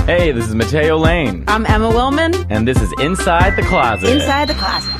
Hey, this is Mateo Lane. I'm Emma Willman. And this is Inside the Closet. Inside the Closet.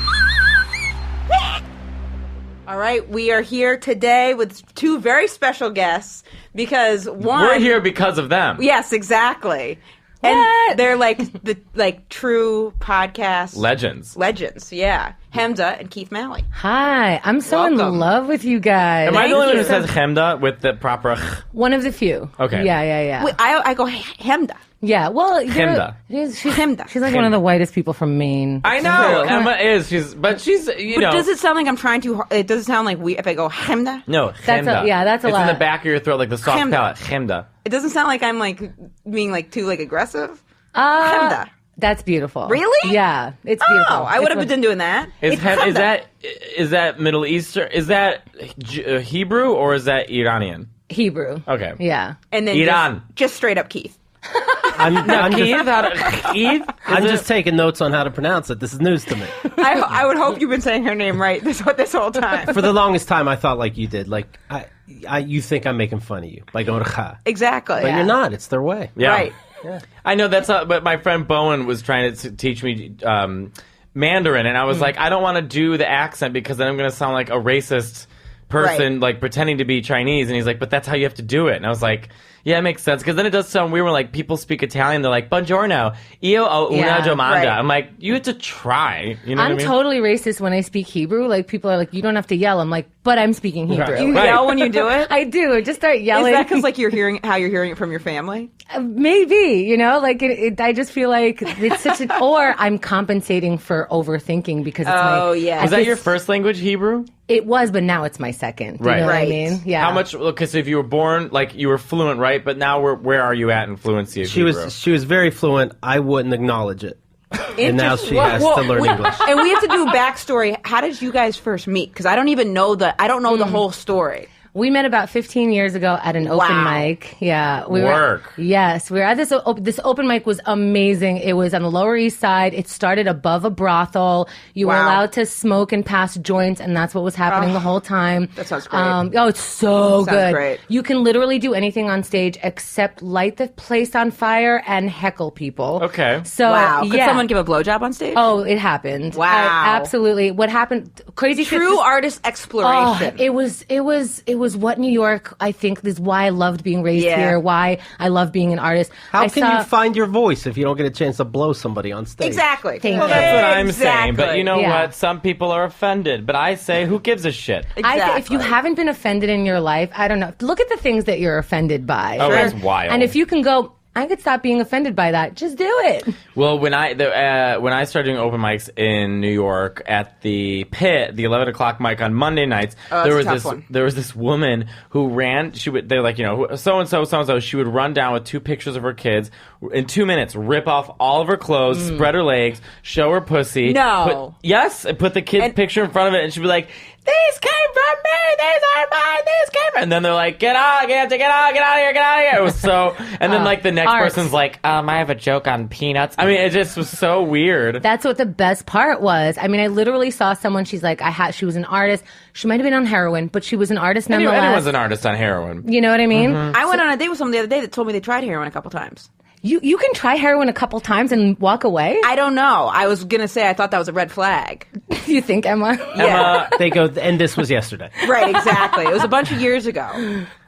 All right, we are here today with two very special guests because one... We're here because of them. Yes, exactly. And they're like true podcast... Legends, yeah. Hemda and Keith Malley. Hi, I'm so Welcome. in love with you guys. Am I the only one who says Hemda with the proper... One of the few. Okay. Yeah. Wait, I go Hemda. Yeah, well... Hemda. She's Hemda. She's like one of the whitest people from Maine. I know. Emma is. She's, you know... Does it sound like I'm trying to... It doesn't sound like we... If I go Hemda? No, That's Hemda. that's a it's lot. in the back of your throat, like the soft Hemda. palate. Hemda. It doesn't sound like I'm like being like too like aggressive. Hemda. That's beautiful. Really? Yeah, it's beautiful. Oh, I would have been doing that. Is that Middle Eastern? Is that Hebrew or is that Iranian? Hebrew. Okay. Yeah. And then Iran. just straight up Keith. I'm just taking notes on how to pronounce it. This is news to me. I would hope you've been saying her name right this whole time. For the longest time, I thought like you did. Like, you think I'm making fun of you by going cha. Exactly. But you're not. It's their way. Yeah. Right. Yeah. I know that's not, but my friend Bowen was trying to teach me Mandarin, and I was like, I don't want to do the accent because then I'm going to sound like a racist person, Right. like pretending to be Chinese. And he's like, but that's how you have to do it. And I was like, yeah, it makes sense. Because then it does sound weird when like people speak Italian. They're like, buongiorno, io ho una Yeah, domanda. right. I'm like, you have to try. You know what I I'm mean? totally racist when I speak Hebrew. Like, people are like, you don't have to yell. I'm like, but I'm speaking Hebrew. Right. You yell when you do it? I do. I just start Is yelling. that because like you're hearing it from your family? Maybe, like I just feel like it's such an, or I'm compensating for overthinking because it's Oh, yeah. Was that your first language, Hebrew? It was, but now it's my second. Right. You know what I Right. mean? Yeah. How much? Because if you were born, like you were fluent, right? But now where are you at in fluency of She Hebrew? was very fluent. I wouldn't acknowledge it. And now she has to learn English. And we have to do a backstory. How did you guys first meet? Because I don't even know the whole story. We met about 15 years ago at an open Wow. mic. Yeah. We Work. we were at this open mic was amazing. It was on the Lower East Side. It started above a brothel. You were Wow. allowed to smoke and pass joints, and that's what was happening the whole time. That sounds great. It's so Sounds good. great. You can literally do anything on stage except light the place on fire and heckle people. Okay. So, Wow. Could yeah. someone give a blowjob on stage? Oh, it happened. Wow. Absolutely. What happened? Crazy shit True just- artist exploration. it was what New York, I think, is why I loved being raised Yeah. here, why I love being an artist. How can you find your voice if you don't get a chance to blow somebody on stage? Exactly. Thank Well, you. that's what I'm saying. But Exactly. you know Yeah. what? Some people are offended. But I say, who gives a shit? If you haven't been offended in your life, I don't know. Look at the things that you're offended by. Oh, that's wild. And if you can go, I could stop being offended by that. Just do it. Well, when I started doing open mics in New York at the Pit, the 11 o'clock mic on Monday nights, that's a tough one. there was this woman who ran. They're like, so and so. She would run down with two pictures of her kids in 2 minutes, rip off all of her clothes, spread her legs, show her pussy. No. And put the kid's picture in front of it, and she'd be like, "These came from me. These are mine. These came from." And then they're like, "Get out of here! Get out of here!" It was so. And then like the next art. person's like, I have a joke on peanuts. I mean, it just was so weird. That's what the best part was. I mean, I literally saw someone, she's like, she was an artist. She might have been on heroin, but she was an artist nonetheless. Anyone's an artist on heroin. You know what I mean? I went on a date with someone the other day that told me they tried heroin a couple times. You can try heroin a couple times and walk away? I don't know. I was going to say I thought that was a red flag. You think, Emma? Yeah. They go, and this was yesterday. Right, exactly. It was a bunch of years ago.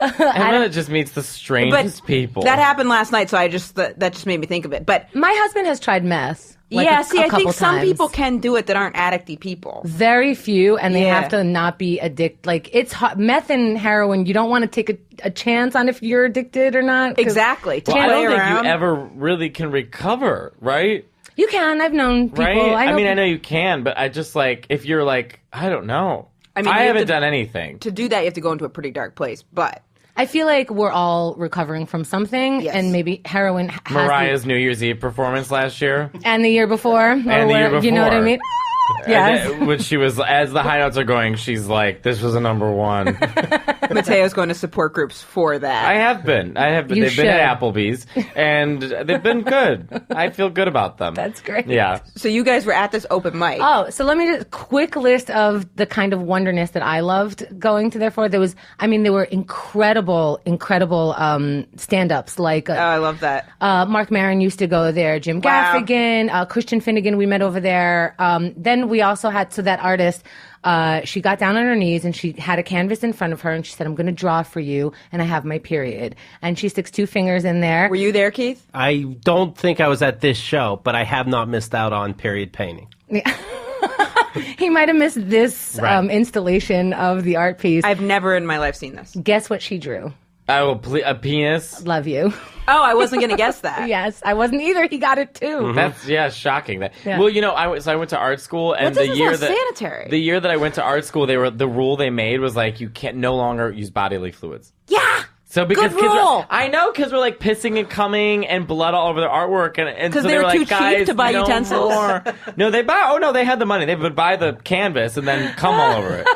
Emma just meets the strangest people. That happened last night, so that just made me think of it. But My husband has tried meth. Like yeah, a see, I couple think some times. people can do it that aren't addicty people. Very few, and they Yeah. have to not be addicted. Like, it's meth and heroin, you don't want to take a chance on if you're addicted or not. 'cause Exactly. Well, I don't think around. you ever really can recover, right? You can. I've known people. Right? I know know you can, but I just like, if you're like, I don't know. I mean, I you have haven't to- done anything. To do that, you have to go into a pretty dark place. But I feel like we're all recovering from something, Yes. and maybe heroin has Mariah's New Year's Eve performance last year. and the year before, And the year you know what I before. mean? Yes. When she was, as the high notes are going, she's like, this was a number one. Mateo's going to support groups for that. I have been. You They've should. been at Applebee's, and they've been good. I feel good about them. That's great. Yeah. So you guys were at this open mic. Oh, so let me just quick list of the kind of wonderness that I loved going to there for. There were incredible stand-ups like Oh, I love that. Mark Maron used to go there, Jim Wow. Gaffigan, Christian Finnegan we met over there. Then we also had, so that artist, she got down on her knees and she had a canvas in front of her and she said, I'm going to draw for you and I have my period. And she sticks 2 fingers in there. Were you there, Keith? I don't think I was at this show, but I have not missed out on period painting. He might have missed this Right. installation of the art piece. I've never in my life seen this. Guess what she drew? I will a penis. Love you. Oh, I wasn't going to guess that. Yes, I wasn't either. He got it too. That's shocking. That Yeah. well, I went to art school, and That the doesn't year sound that sanitary. the year that I went to art school, the rule they made was like you can't no longer use bodily fluids. Yeah. So because Good kids rule. I know kids were like pissing and coming and blood all over their artwork, and 'Cause so they were were too like, cheap guys, to buy no utensils. more. No, they buy. Oh no, they had the money. They would buy the canvas and then come all over it.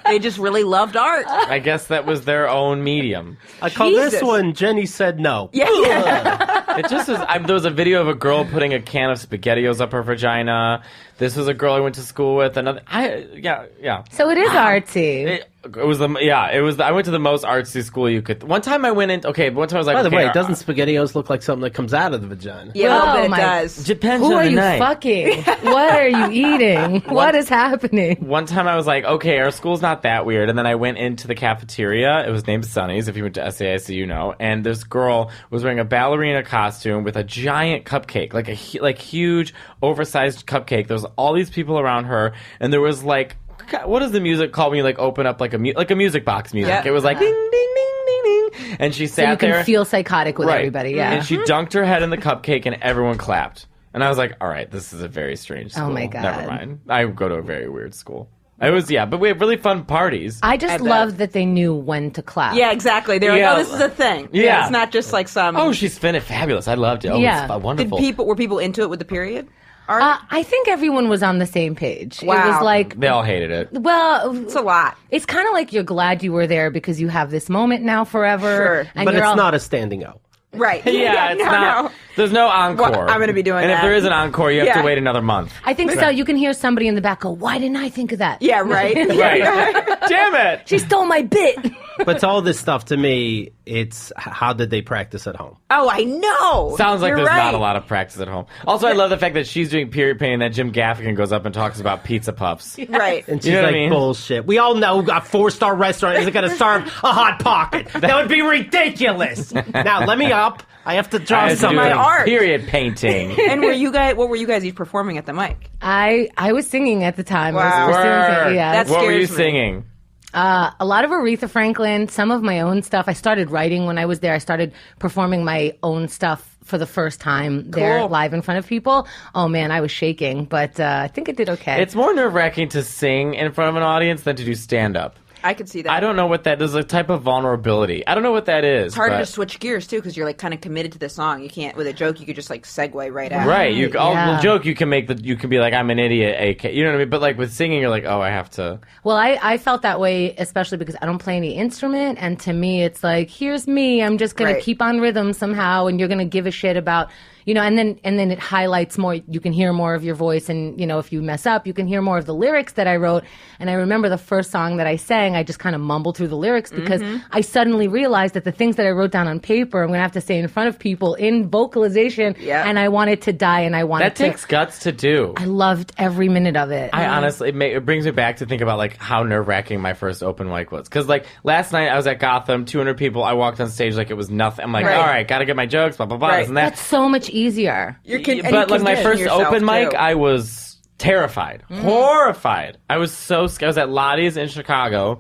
They just really loved art. I guess that was their own medium. I call this Jesus. one Jenny Said No. Yeah. It just was. There was a video of a girl putting a can of SpaghettiOs up her vagina. This was a girl I went to school with. Another. Yeah. So it is artsy. It was I went to the most artsy school you could. One time I went in. Okay, one time I was like, By the okay, way, doesn't SpaghettiOs look like something that comes out of the vagina? Yeah, a little Oh bit it my- does. depends Who on are the you night. fucking? What are you eating? What is happening? One time I was like, okay, our school's not that weird. And then I went into the cafeteria. It was named Sonny's, if you went to SAIC, you know. And this girl was wearing a ballerina costume with a giant cupcake, like a huge, oversized cupcake. There was all these people around her. And there was like, what is the music called when you like open up like a music box music? Yeah. It was like ding, ding, ding, ding, ding. And she So sat you can there. feel psychotic with everybody. Yeah. And she dunked her head in the cupcake and everyone clapped. And I was like, all right, this is a very strange school. Oh, my God. Never mind. I go to a very weird school. But we have really fun parties. I just bet. love that they knew when to clap. Yeah, exactly. They're Yeah. like, oh, this is a thing. Yeah. It's not just like some... Oh, she's fabulous. I loved it. Oh, Yeah. it's wonderful. Were people into it with the period art? I think everyone was on the same page. It Wow. was like, They all hated it. well, It's a lot. it's kind of like you're glad you were there because you have this moment now forever. Sure. And But you're it's all, not a standing O. Right. Yeah, it's no, not. no. There's no encore. Well, I'm gonna be doing and that. if there is an encore, you have Yeah. to wait another month. I think so. You can hear somebody in the back go, "Why didn't I think of that?" Yeah, right. Right. Damn it. She stole my bit. But to all this stuff, to me, it's how did they practice at home? Oh, I know. Sounds like You're there's right. not a lot of practice at home. Also, I love the fact that she's doing period pain and that Jim Gaffigan goes up and talks about pizza puffs. Right. And she's You know what like, I mean? bullshit. We all know a 4-star restaurant isn't going to serve a Hot Pocket. That would be ridiculous. Now, let me up. I have to draw I had to something. do My art. period painting. And what were you guys each performing at the mic? I was singing at the time. I Wow. was pursuing Word. it, yeah. That's- What were you scares me. singing? A lot of Aretha Franklin, some of my own stuff. I started writing when I was there. I started performing my own stuff for the first time there Cool. live in front of people. Oh man, I was shaking, but I think it did okay. It's more nerve-wracking to sing in front of an audience than to do stand-up. I could see that. I don't know what that is. A type of vulnerability. I don't know what that is. It's harder but- to switch gears too because you're like kind of committed to the song. You can't with a joke. You could just like segue right out. Right, you Yeah. joke. You can be like, I'm an idiot. AK, you know what I mean? But like with singing, you're like, oh, I have to. Well, I felt that way, especially because I don't play any instrument, and to me, it's like, here's me. I'm just gonna Right. keep on rhythm somehow, and you're gonna give a shit about, and then it highlights more. You can hear more of your voice, and if you mess up, you can hear more of the lyrics that I wrote. And I remember the first song that I sang, I just kind of mumbled through the lyrics because I suddenly realized that the things that I wrote down on paper, I'm gonna have to say in front of people in vocalization, Yeah. and I wanted to die, and I wanted That takes guts to do. I loved every minute of it. I honestly, it brings me back to think about like how nerve-wracking my first open mic was. Because like last night I was at Gotham, 200 people. I walked on stage like it was nothing. I'm like, Right. all right, got to get my jokes, blah blah blah, Right. this and that. That's so much easier. And But you like my condition first yourself, open mic, too. I was terrified, horrified. I was so scared. I was at Lottie's in Chicago,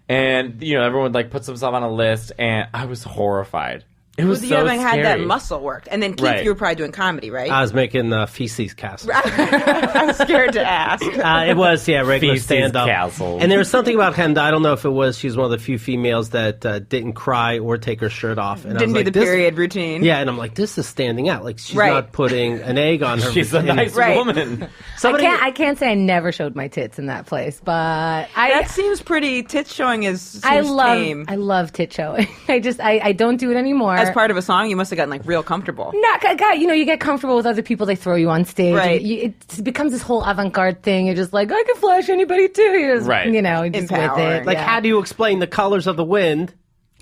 and everyone like puts themselves on a list, and I was horrified. It was you haven't scary. had that muscle worked. And then Keith, you were probably doing comedy, right? I was making feces castles. I'm scared to ask. It was, regular Feces stand-up. castles. And there was something about Hemda, I don't know if it was, she was one of the few females that didn't cry or take her shirt off. And Didn't I was do like, the period routine. Yeah, and I'm like, this is standing out. Like, she's not putting an egg on her. She's a nice woman. I can't say I never showed my tits in that place, but that seems pretty. Tit showing seems tame. I love tit showing. I don't do it anymore. As part of a song, you must have gotten like real comfortable. You get comfortable with other people. They throw you on stage. Right. It becomes this whole avant-garde thing. You're just like, I can flash anybody too. You're just, right. Just with it. Like, how do you explain the colors of the wind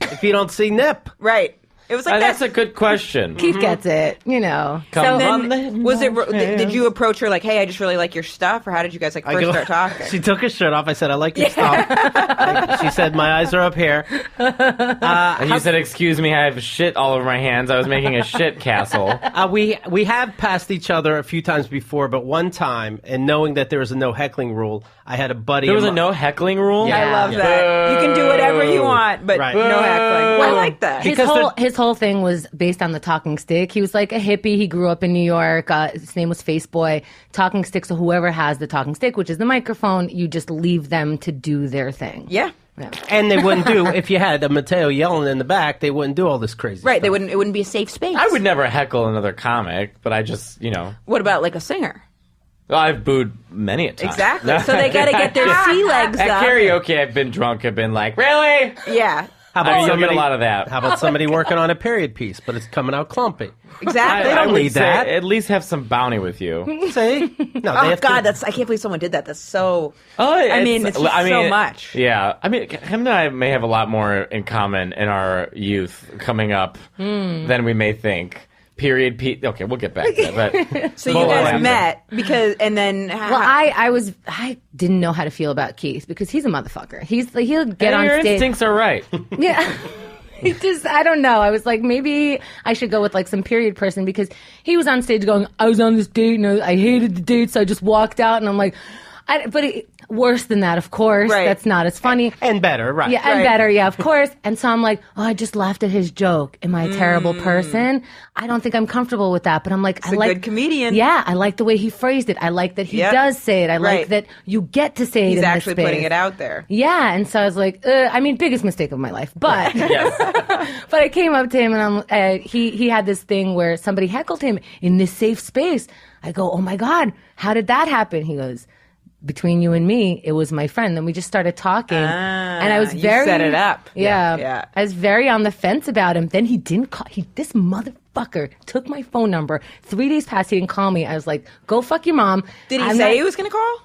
if you don't see nip? Right. It was like that's a good question. Keith gets it, Come so then, was it? Did you approach her like, "Hey, I just really like your stuff," or how did you guys first start talking? She took her shirt off. I said, "I like your stuff." She said, "My eyes are up here." And you said, "Excuse me, I have shit all over my hands. I was making a shit castle." We have passed each other a few times before, but one time, and knowing that there was a no heckling rule, I had a buddy. There was a no heckling rule? Yeah. I love that. You can do whatever you want, but no heckling. Well, I like that. His whole thing was based on the talking stick. He was like a hippie. He grew up in New York. His name was Face Boy. Talking stick. So whoever has the talking stick, which is the microphone, you just leave them to do their thing. Yeah. And they wouldn't do, if you had a Mateo yelling in the back, they wouldn't do all this crazy stuff. It wouldn't be a safe space. I would never heckle another comic, but I just, What about like a singer? Well, I've booed many a time. Exactly. So they got to get their sea legs At up. karaoke, I've been drunk. I've been like, really? Yeah. How about you'll get a lot of that. How about somebody working on a period piece, but it's coming out clumpy? Exactly. They don't I would need say that. At least have some bounty with you. See? No, Oh God, I can't believe someone did that. That's so. It's just so much. Yeah, him and I may have a lot more in common in our youth coming up than we may think. Period. Okay, we'll get back to that. But So you guys met and then. Well, I didn't know how to feel about Keith because he's a motherfucker. He'll get on your stage. instincts are right. Yeah. I don't know. I was like, maybe I should go with like some period person because he was on stage going, I was on this date and I hated the date, so I just walked out. And I'm like, worse than that, of course. Right. That's not as funny. And better, right. Yeah, and better, yeah, of course. And so I'm like, I just laughed at his joke. Am I a terrible person? I don't think I'm comfortable with that. But I'm like, He's a good comedian. Yeah, I like the way he phrased it. I like that he does say it. I like that you get to say it He's in actually this space. putting it out there. Yeah, and so I was like, biggest mistake of my life. But but I came up to him and he had this thing where somebody heckled him in this safe space. I go, oh my God, how did that happen? He goes, between you and me, it was my friend. Then we just started talking, and I was very set it up. Yeah, I was very on the fence about him. Then he didn't call. This motherfucker took my phone number. 3 days passed. He didn't call me. I was like, "Go fuck your mom." Did he say he was going to call?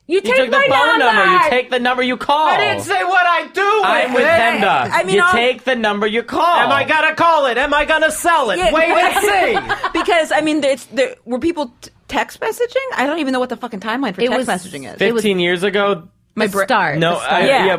You took take the my phone number. You number. take the number you call. I didn't say what I do I'm with Hemda. You take the number you call. Am I gonna call it? Am I gonna sell it? Yeah. Wait and see. Because were people text messaging? I don't even know what the fucking timeline for text messaging is. 15 years ago. Start. No,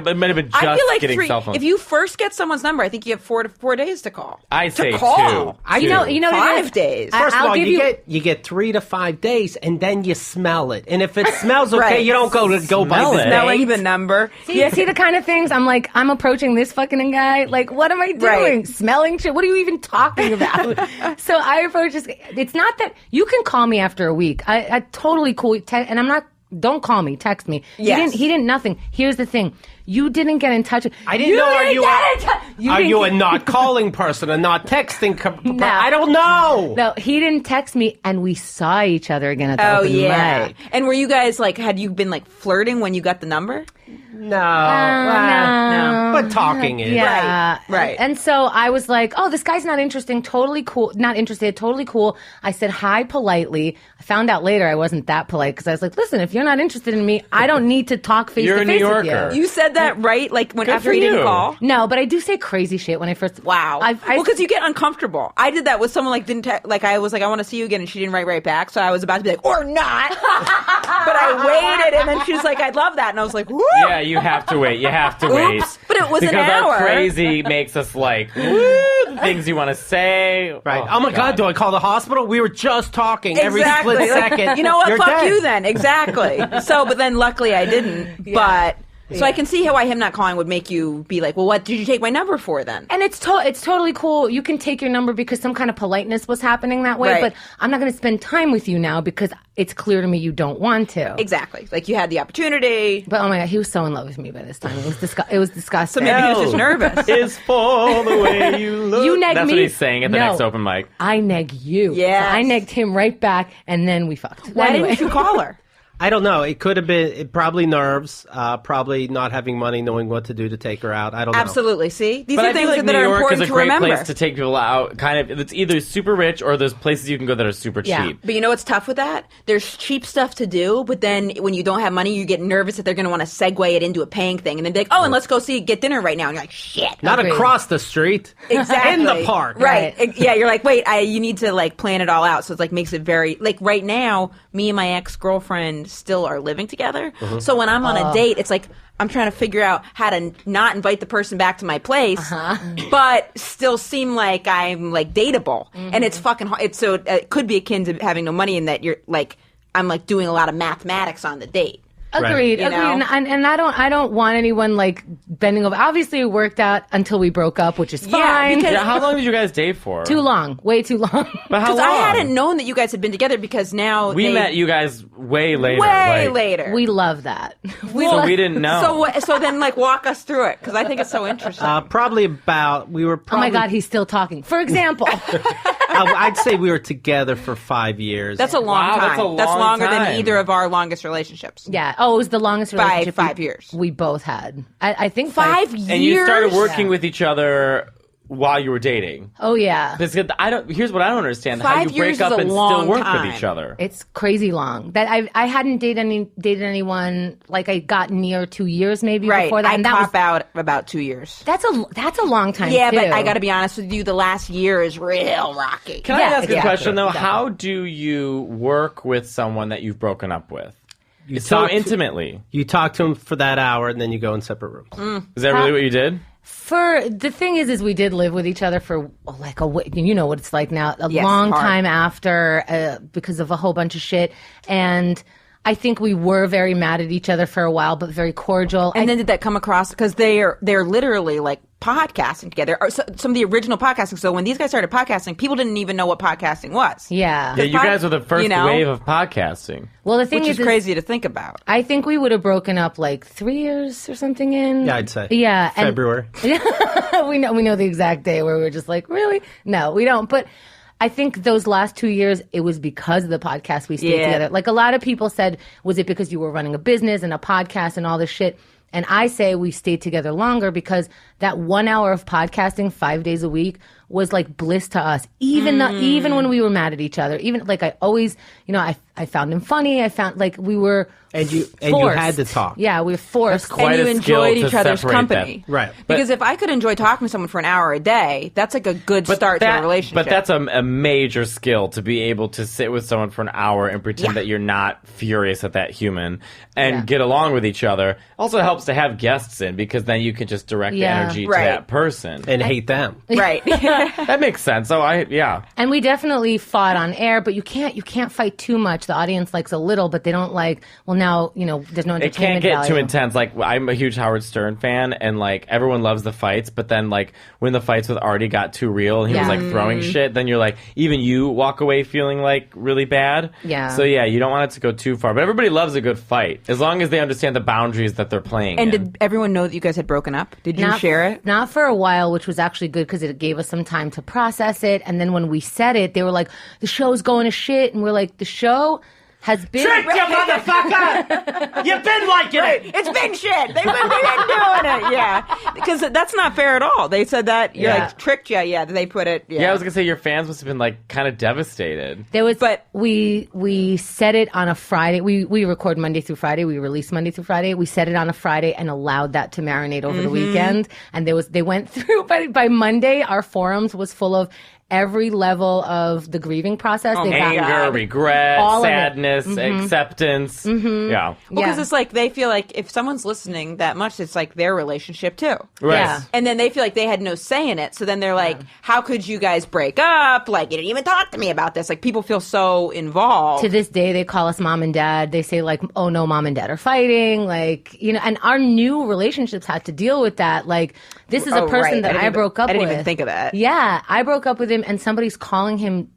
but it might have been just I feel like getting cell phones. if you first get someone's number, I think you have 4 days to call. I say call. 2. You know, 5 days. First of all, give you get 3 to 5 days, and then you smell it. And if it smells okay, Right. you don't go by Smell the it. date. Smelling the number. See the kind of things I'm like, I'm approaching this fucking guy. Like, what am I doing? Right. Smelling shit? What are you even talking about? So I approach this. It's not that you can call me after a week. I totally cool. And I'm not. Don't call me. Text me. Yes. He didn't. Nothing. Here's the thing. You didn't get in touch. I didn't know. Are you a not calling person, a not texting? No. I don't know. No, he didn't text me, and we saw each other again at the open mic. And were you guys had you been flirting when you got the number? No. No. But talking is. Yeah. Right. And so I was like, oh, this guy's not interesting. Totally cool. Not interested. Totally cool. I said hi politely. I found out later I wasn't that polite because I was like, listen, if you're not interested in me, I don't need to talk face You're to a New face with Yorker. you. You said that right? When Good after for he didn't you. call? No, but I do say crazy shit when I first. Wow. Because you get uncomfortable. I did that with someone didn't I was like, I want to see you again, and she didn't write right back. So I was about to be like, or not. But I waited, and then she was like, I'd love that, and I was like, woo. Yeah, you have to wait. You have to wait. Oops. But it was because an hour. Our crazy makes us the things you want to say. Right. Oh my God, do I call the hospital? We were just talking every split second. You know what? You're Fuck dead. you then. Exactly. But then luckily I didn't. But So I can see how why him not calling would make you be like, well, what did you take my number for then? And it's totally cool. You can take your number because some kind of politeness was happening that way, Right. but I'm not going to spend time with you now because it's clear to me you don't want to. Exactly. Like you had the opportunity. But oh my God, he was so in love with me by this time. It was disgusting. So maybe he was just nervous. Is for the way you look. You neg That's me. what he's saying at the No. next open mic. I neg you. Yes. So I negged him right back, and then we fucked. Why Anyway. didn't you call her? I don't know. It could have been probably nerves, probably not having money, knowing what to do to take her out. I don't know. Absolutely. See, these But are I feel things like that New are York is important a to great remember. place to take people out. Kind of, it's either super rich or there's places you can go that are super Yeah. cheap. But you know what's tough with that? There's cheap stuff to do, but then when you don't have money, you get nervous that they're going to want to segue it into a paying thing, and then be like, "Oh, and let's go get dinner right now." And you're like, "Shit." Not Agreed. across the street. Exactly. In the park. Right. Right. Yeah, you're like, wait, you need to like plan it all out. So it's like makes it very like right now, me and my ex-girlfriend still are living together. So when I'm on a date, it's like I'm trying to figure out how to not invite the person back to my place, but still seem like I'm like dateable. And it's fucking hard. It could be akin to having no money in that you're like I'm like doing a lot of mathematics on the date. Agreed. You know? And I don't want anyone like bending over. Obviously, it worked out until we broke up, which is Yeah, fine. because- Yeah, how long did you guys date for? Too long, way too long. But how Because long? I hadn't known that you guys had been together because now We they- met you guys way later. way like- later. We love that. So we didn't know. So then, like, walk us through it because I think it's so interesting. Probably about, we were Oh probably. my God, he's still talking. For example, I'd say we were together for 5 years. That's a long Wow, time. that's a long longer than time. either of our longest relationships. yeah. Oh, it was the longest relationship 5 years. we both had. I think 5 years. And you started working with each other while you were dating. Oh yeah. Because here's what I don't understand: how 5 you years break up is a and still long work time. with each other. It's crazy long. That I hadn't dated anyone like I got near 2 years maybe Right. before that. I And that top was out about 2 years. that's a long time. Yeah, too. but I got to be honest with you. The last year is real rocky. Can I Yeah, ask a exactly. question though? Definitely. How do you work with someone that you've broken up with? You So talk to- intimately. You talk to him for that hour, and then you go in separate rooms. Is that really what you did? For the thing is we did live with each other for like you know what it's like now, a Yes, long hard. time after because of a whole bunch of shit. And I think we were very mad at each other for a while, but very cordial. And then did that come across? Because they're literally like podcasting together. Or some of the original podcasting. So when these guys started podcasting, people didn't even know what podcasting was. yeah. Yeah, you guys were the first you know? wave of podcasting. Well, the thing Which is is crazy to think about. I think we would have broken up like 3 years or something in. Yeah, I'd say. Yeah. and- February. we know the exact day where we were just like, really? No, we don't. But I think those last 2 years, it was because of the podcast we stayed Yeah. together. Like a lot of people said, was it because you were running a business and a podcast and all this shit? And I say we stayed together longer because that 1 hour of podcasting 5 days a week was like bliss to us. Even when we were mad at each other, even like I always, I found him funny. I found like we were And you forced. had to talk. Yeah, we were forced. quite And you a skill enjoyed to each other's separate company. them. Right. Because if I could enjoy talking to someone for an hour a day, that's like a good start to a relationship. But that's a major skill to be able to sit with someone for an hour and pretend that you're not furious at that human and Yeah. get along with each other. Also helps to have guests in because then you can just direct Yeah. the energy Right. to that person. And hate them. right. That makes sense. So And we definitely fought on air, but you can't fight too much. The audience likes a little, but they don't like. Well, now there's no it entertainment can't get value. too intense. Like I'm a huge Howard Stern fan, and like everyone loves the fights. But then like when the fights with Artie got too real, and he was Yeah. like throwing shit. Then you're like, even you walk away feeling like really bad. Yeah. So yeah, you don't want it to go too far. But everybody loves a good fight as long as they understand the boundaries that they're playing. And in. did everyone know that you guys had broken up? Did you Not- share it? Not for a while, which was actually good because it gave us some time to process it. And then when we said it, they were like, "The show's going to shit," and we're like, "The show has been." Trick you, motherfucker! You've been liking it! It's been shit. They've been doing it. Yeah. Because that's not fair at all. They said that. You're Yeah. like, tricked you. Yeah. They put it. Yeah. yeah, I was gonna say your fans must have been like kind of devastated. There was, But- we set it on a Friday. We record Monday through Friday. We release Monday through Friday. We set it on a Friday and allowed that to marinate over the weekend. And they went through by Monday. Our forums was full of every level of the grieving process. They've got Anger, regret, all of it. sadness, acceptance. Yeah. Because it's like they feel like if someone's listening that much, it's like their relationship too. Right. Yeah. And then they feel like they had no say in it. So then they're like, how could you guys break up? Like, you didn't even talk to me about this. Like, people feel so involved. To this day, they call us mom and dad. They say like, oh no, mom and dad are fighting. Like, and our new relationships had to deal with that. Like, this is a person that I broke up with. I didn't even think of that. Yeah. I broke up with him and somebody's calling him,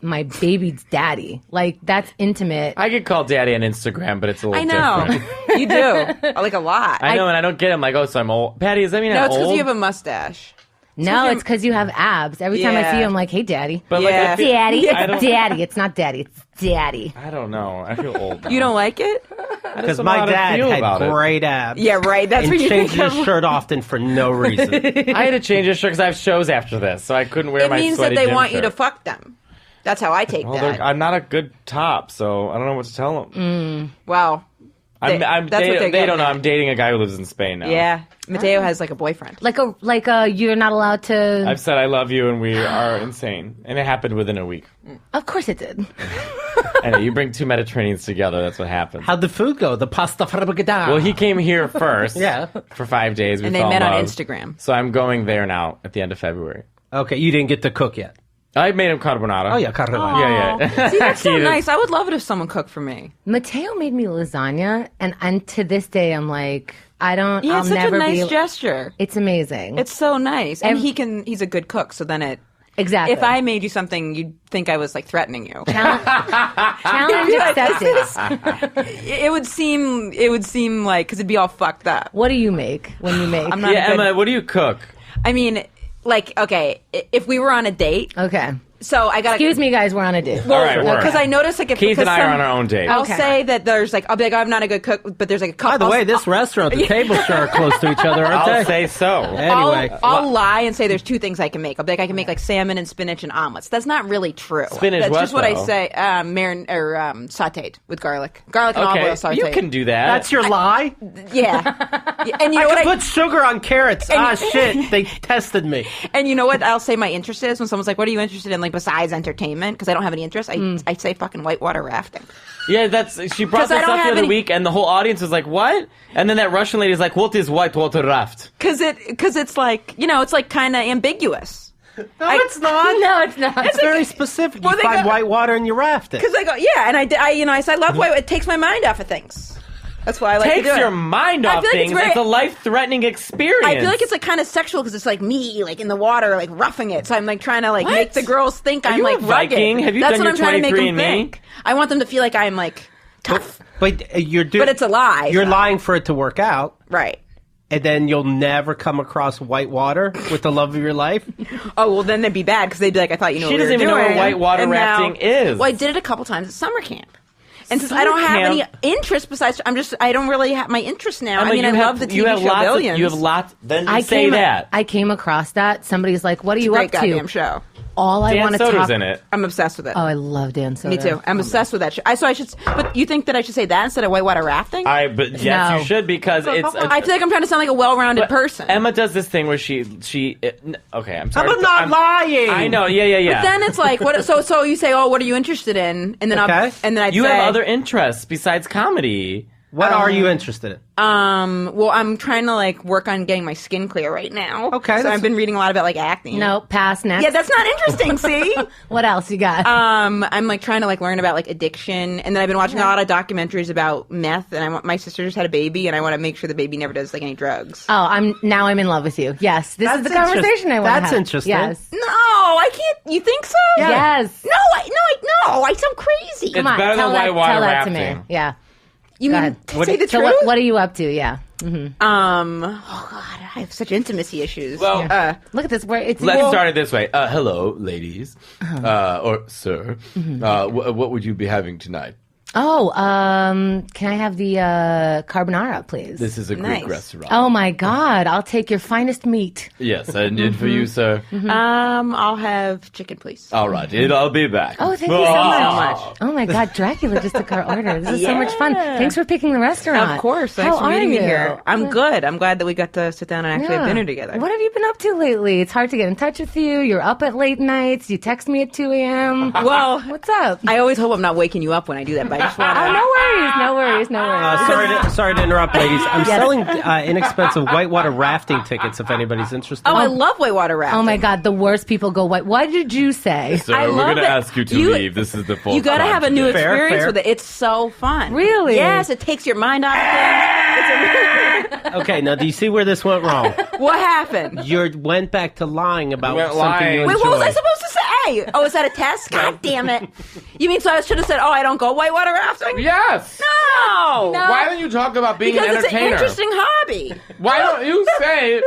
my baby's daddy. Like, that's intimate. I get called daddy on Instagram, but it's a little I know. different. You do. Like a lot. I know, and I don't get him. Like, oh, so I'm old. Patty, does that mean No, I'm it's because old? you have a mustache. No, it's because you have abs. Every time I see you, I'm like, hey, daddy. But Yeah. like, I feel- Daddy. I don't- It's daddy. It's not daddy. It's daddy. I don't know. I feel old. Now. You don't like it? Because don't know my how to dad feel had about it. great abs. Yeah, right. That's And what you changed think his of. shirt often for no reason. I had to change his shirt because I have shows after this, so I couldn't wear It my means that sweaty they gym want you to shirt. fuck them. That's how I take Well, that. I'm not a good top, so I don't know what to tell them. Wow. I'm that's what they they're don't know. getting I'm dating a guy who lives in Spain now. Yeah. Mateo has like a boyfriend. Like you're not allowed to. I've said I love you, and we are insane, and it happened within a week. Of course it did. I know, you bring two Mediterraneans together, that's what happens. How'd the food go? The pasta frabagada. Well, he came here first. Yeah. For 5 days. We And they fell in met on love. Instagram. So I'm going there now at the end of February. Okay, you didn't get to cook yet. I made him carbonara. Oh, yeah, carbonara. Yeah. See, that's so He did. nice. I would love it if someone cooked for me. Mateo made me lasagna, and to this day, I'm like, I'll Yeah, it's such never a nice be. gesture. It's amazing. It's so nice. And he's a good cook, so then exactly. if I made you something, you'd think I was like threatening you. Challenge accepted. It would seem like, because it'd be all fucked up. What do you make when you make? I'm not Yeah, a good- Emma, what do you cook? I mean, like, okay, if we were on a date, Okay. so I got Excuse me, guys. We're on a date. All right, word. because I noticed like if Keith and because I are some- on our own date. I'll Okay. say that there's like I'll be like I'm not a good cook, but there's like a couple. By the way, this restaurant, the tables sure are close to each other, aren't I'll they? say so. Anyway. I'll lie and say there's two things I can make. I'll be like I can make like salmon and spinach and omelets. That's not really true. Spinach That's what, just what I though? say. Sautéed with garlic and olive oil Okay, sautéed. you can do that. That's your lie? Yeah. And you know I what? can put sugar on carrots. Shit. They tested me. And you know what I'll say my interest is when someone's like, "What are you interested in?" Like besides entertainment, because I don't have any interest. I say fucking whitewater rafting. Yeah, she brought 'Cause I this don't up the have other any- week, and the whole audience was like, "What?" And then that Russian lady's like, "What is whitewater raft?" Because it's like it's like kind of ambiguous. No, it's not. No, it's not. It's very specific. You Well, they find got- white water and you raft it. Because I go, yeah, and I said I love white. It takes my mind off of things. That's why I like to Takes do it. your mind I off feel like things. it's very- It's a life-threatening experience. I feel like it's like kind of sexual because it's like me like in the water like roughing it. So I'm like trying to like What? make the girls think Are I'm you like a Viking? rugged. Have you That's done what your I'm trying to make them 23andMe? think. I want them to feel like I'm like tough. But But it's a lie. You're so- lying for it to work out. right? And then you'll never come across white water with the love of your life. Oh well, then they'd be bad because they'd be like, I thought you knew. She what we doesn't were even know what doing. whitewater And rafting is. Well, I did it a couple times at summer camp. And since Summer I don't have camp? any interest besides, I don't really have my interest now. Emma, I mean, you I have, love the TV you have show lots Billions. you have lots. Then I say came, that. I came across that. Somebody's like, "What are you Great up to?" goddamn show. All I Dan want to Soder's talk. in it. I'm obsessed with it. Oh, I love Dan Soder. Me too. I'm obsessed with that show. So I should. But you think that I should say that instead of whitewater rafting? But yes, No. you should because it's. I feel like I'm trying to sound like a well-rounded person. Emma does this thing where okay, I'm sorry. I'm not lying. I know. Yeah. But then it's like, what? So you say, oh, what are you interested in? And then Okay. I'd You say, have other interests besides comedy. What are you interested in? well, I'm trying to like work on getting my skin clear right now. Okay, So that's- I've been reading a lot about like acne. No, pass next. Yeah, that's not interesting. See. What else you got? I'm like trying to like learn about like addiction, and then I've been watching a lot of documentaries about meth. And my sister just had a baby, and I want to make sure the baby never does like any drugs. Oh, I'm in love with you. Yes, this is That's the conversation I want to have. That's interesting. Yes. No, I can't. You think so? Yes. No, I sound crazy. It's better than tell that, whitewater tell that rafting. to me. Yeah. You Go mean ahead. to say the So truth? what are you up to? Yeah. Oh God, I have such intimacy issues. Well, Look at this. Where it's Let's start it this way. Hello, ladies, or sir. What would you be having tonight? Oh, can I have the carbonara, please? This is a Nice. Greek restaurant. Oh my God! I'll take your finest meat. Yes, I did for you, sir. I'll have chicken, please. All right, I'll be back. Oh, thank you so much. Oh my God, Dracula just took our order. This is so much fun. Thanks for picking the restaurant. Of course. Thanks How for meeting are me you? here. I'm good. I'm glad that we got to sit down and actually have dinner together. What have you been up to lately? It's hard to get in touch with you. You're up at late nights. You text me at 2 a.m. Well, What's up? I always hope I'm not waking you up when I do that, but I just want Oh, no worries. Sorry to interrupt, ladies. I'm selling inexpensive whitewater rafting tickets if anybody's interested. Oh, I love whitewater rafting. Oh my God, the worst people go white. What did you say? Sir, I we're love going to that ask you to you- leave. This is the full You got to time have a new today. experience Fair. with it. It's so fun. Really? Yes, it takes your mind off of things. Okay, now do you see where this went wrong? What happened? You went back to lying about Went something lying. you Wait, enjoy. what was I supposed to say? Oh, is that a test? God damn it. You mean so I should have said, oh, I don't go whitewater rafting? Yes. No. Why don't you talk about being Because an it's an entertainer? interesting hobby. Why don't you say?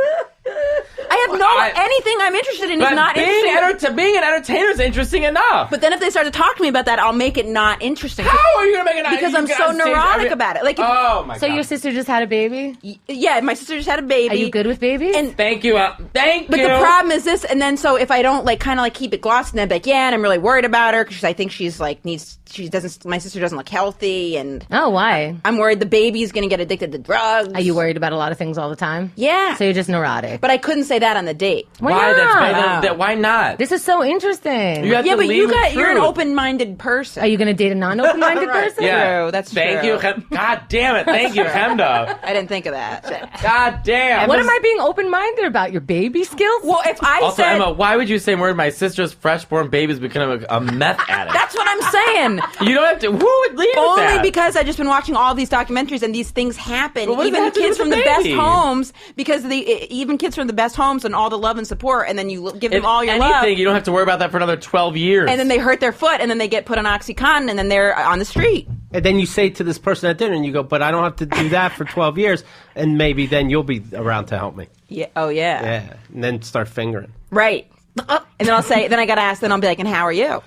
I have anything I'm interested in is But not being, interesting. being an entertainer is interesting enough. But then if they start to talk to me about that, I'll make it not interesting. How are you going to make it? Because you I'm get so on stage neurotic about it. Like, if, oh my So god. your sister just had a baby? yeah, my sister just had a baby. Are you good with babies? And Thank you. Thank But you. the problem is this, and then so if I don't kind of keep it glossy, then I'd be like, yeah, and I'm really worried about her because I think she's my sister doesn't look healthy, and Oh, why? I'm worried the baby's going to get addicted to drugs. Are you worried about a lot of things all the time? Yeah. So you're just neurotic. But I couldn't say that on the date. Why Why? not? That's better. Why not? This is so interesting. You have Yeah, to but lead with you're an truth. open-minded person. Are you going to date a non-open-minded Right. person? Yeah. True, that's Thank true. you. God damn it. Thank you, Hemda. I didn't think of that. God damn. What am I being open-minded about? Your baby skills? Well, if I Also, said Emma, why would you say more? My sister's freshborn baby's becoming a meth addict. that's what I'm saying. You don't have to. Who would leave with Only that? because I've just been watching all these documentaries and these things happen. But what does Even that have to do kids with from the the best baby? homes, because even kids from the best homes and all the love and support, and then you give them If all your anything, love, you don't have to worry about that for another 12 years. and then they hurt their foot, and then they get put on OxyContin, and then they're on the street. And then you say to this person at dinner, and you go, but I don't have to do that for 12 years, and maybe then you'll be around to help me. Yeah. Oh yeah. Yeah, and then start fingering. Right. And then I'll say, then I gotta ask, then I'll be like, and how are you?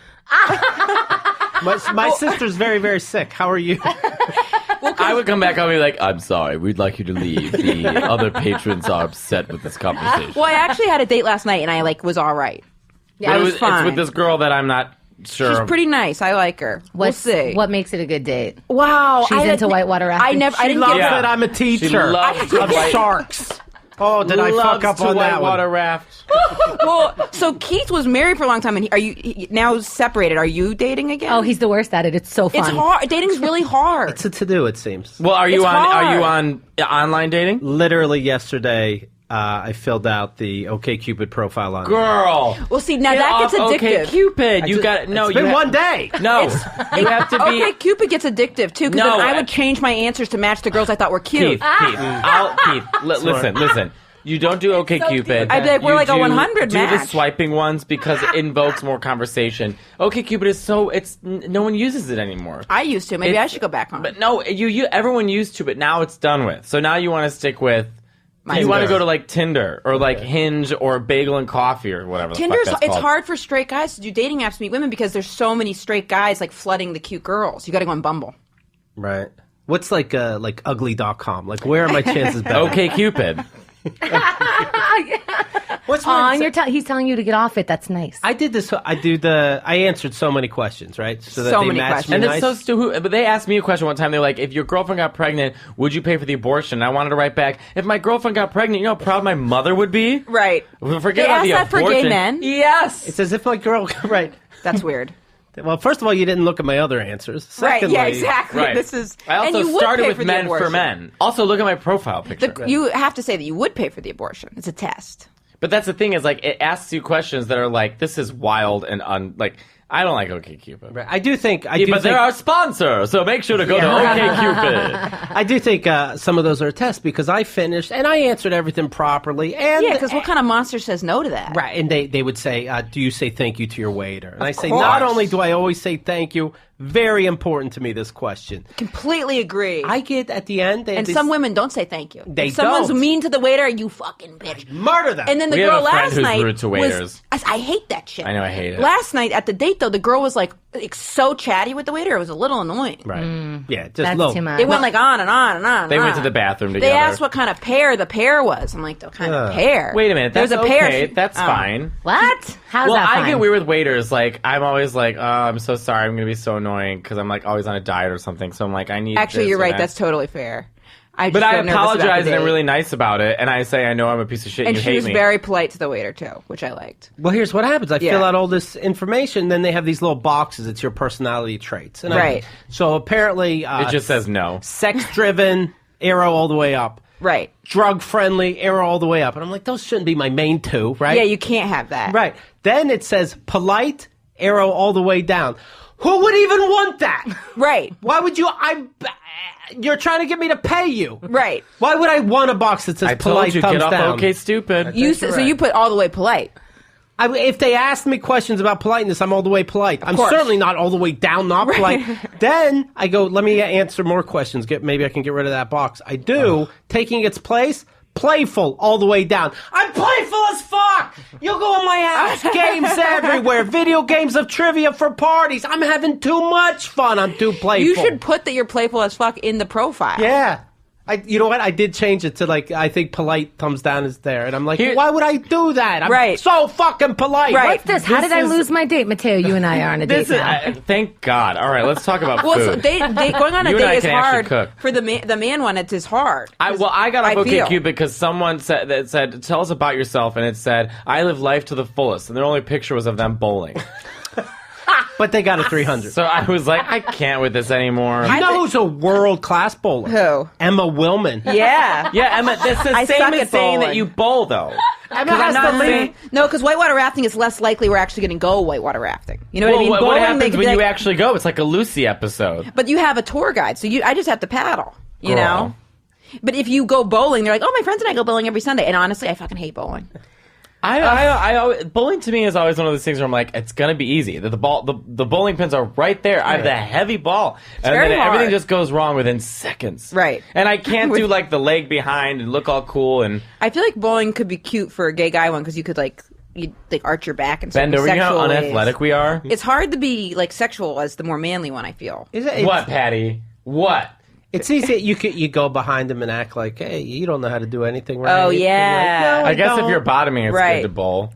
My sister's very, very sick. How are you? I would come back home and be like, I'm sorry, we'd like you to leave. The other patrons are upset with this conversation. Well, I actually had a date last night, and I was all right. Yeah, But I was fine. It's with this girl that I'm not sure. She's pretty nice. I like her. We'll see. What makes it a good date? Wow. She's into whitewater rafting. I She didn't loves get Yeah. that I'm a She teacher loves of to sharks. Oh, did I fuck up on that whitewater one? raft. Well, so Keith was married for a long time, and are you now separated? Are you dating again? Oh, he's the worst at it. It's so fun. It's hard. Dating's really hard. It's a to-do, it seems. Well, are you It's on? Are hard. you on online dating? Literally yesterday, I filled out the OkCupid profile on Girl, Well, see, now get that off gets addictive. Okay, Cupid, you got no. It's you been ha- one day. No, you have to be. Okay, Cupid gets addictive too, because No, then I would change my answers to match the girls I thought were cute. Keith, listen. You don't do OkCupid. I'd be like, we're You like a 100 do the match. swiping ones because it invokes more conversation. OkCupid is no one uses it anymore. I used to. Maybe It's- I should go back on. But no, everyone used to, but now it's done with. So now you want to stick with. You want to go to like Tinder or like Hinge or Bagel and Coffee or whatever. The Tinder's fuck that's it's called. hard for straight guys to do dating apps to meet women because there's so many straight guys flooding the cute girls. You got to go on Bumble. Right. What's like ugly.com? Like, where are my chances better? OkCupid. What's Aw, and he's telling you to get off it. That's nice. I did this. I answered so many questions, right? So that So they many matched me And nice. it's so stupid. But they asked me a question one time. They're like, if your girlfriend got pregnant, would you pay for the abortion? And I wanted to write back, if my girlfriend got pregnant, you know how proud my mother would be? Right. Forget They about the ask that abortion. for gay men? Yes. It's as if my girl, right? That's weird. Well, first of all, you didn't look at my other answers. Right. Secondly, Yeah. Exactly. Right. This is. I and you also would started pay with for the men for abortion. men. Also, look at my profile picture. You have to say that you would pay for the abortion. It's a test. But that's the thing is, like, it asks you questions that are like, this is wild and I don't like OkCupid. Right. I do think. But they're our sponsor, so make sure to go to OkCupid. I do think some of those are a test because I finished and I answered everything properly. And Yeah, because what kind of monster says no to that? Right, and they would say, do you say thank you to your waiter? And I say, course. not only do I always say thank you, very important to me, this question. Completely agree. I get at the end, and some women don't say thank you. They if someone's don't. mean to the waiter, you fucking bitch. murder them. And then the We have girl a friend last who's night rude to was. waiters. I hate that shit. I know, I hate it. Last night at the date, though. The girl was like so chatty with the waiter. It was a little annoying. Right. Yeah, just That's low. too much. It went like on and on and on. They and went to on. the bathroom together. They asked what kind of pear the pear was. I'm like, what kind of pear? Wait a minute. There's That's a pear. okay. That's fine. What? How's Well, that I fine? get weird with waiters. Like, I'm always like, oh, I'm so sorry. I'm going to be so annoying because I'm like always on a diet or something. So I'm like, I need Actually, this you're or right. that. That's totally fair. I But just I feel nervous about apologize the and I'm date. really nice about it. And I say, I know I'm a piece of shit And and you she hate was me. very polite to the waiter too, which I liked. Well, here's what happens. I Yeah. fill out all this information, then they have these little boxes. It's your personality traits. And Right. So apparently... It just says no. sex-driven, arrow all the way up. Right. Drug-friendly, arrow all the way up. And I'm like, those shouldn't be my main two, right? Yeah, you can't have that. Right. Then it says polite, arrow all the way down. Who would even want that? Right. Why would you... You're trying to get me to pay you. Right. Why would I want a box that says I polite told you, thumbs get off down? okay, stupid. So you put all the way polite. If they ask me questions about politeness, I'm all the way polite. I'm course. certainly not all the way down, not polite. Then I go, let me answer more questions. Maybe I can get rid of that box. I do. Taking its place, playful all the way down. I'm playful as fuck! You'll go in my house. Games everywhere. Video games of trivia for parties. I'm having too much fun. I'm too playful. You should put that you're playful as fuck in the profile. Yeah. You know what? I did change it to I think polite thumbs down is there. And I'm like, Here- why would I do that? I'm Right. so fucking polite. Right. What's this? How This did I is- lose my date, Mateo? You and I are on a date This is, now. thank God. All right, let's talk about Well, food. so going on a You and I date is can actually hard. cook. For the man one, it is hard. I got I on feel. OkCupid because someone said, tell us about yourself, and it said, I live life to the fullest, and their only picture was of them bowling. But they got a 300. So I was like, I can't with this anymore. You know who's a world-class bowler? Who? Emma Willman. Yeah. Yeah, Emma, that's the I same suck as at saying that bowling. you bowl, though. Emma I'm has not the saying lead. no, because whitewater rafting is less likely we're actually going to go whitewater rafting. You know what I mean? What Bowling, they happens could when be you like- actually go? It's like a Lucy episode. But you have a tour guide, so I just have to paddle. You Girl. know. But if you go bowling, they're like, "Oh, my friends and I go bowling every Sunday." And honestly, I fucking hate bowling. I always, bowling to me is always one of those things where I'm like, it's gonna be easy. The bowling pins are right there. I have the heavy ball, and very then hard. everything just goes wrong within seconds. Right. And I can't do like the leg behind and look all cool and I feel like bowling could be cute for a gay guy one because you could you arch your back and stuff. bend over. You know how unathletic we are. It's hard to be like sexual as the more manly one. I feel. Is it? What, Patty? What? It's easy. You go behind him and act like, hey, you don't know how to do anything right. Oh, You're yeah. like, no, I guess if don't. you're bottoming, it's Right. good to bowl,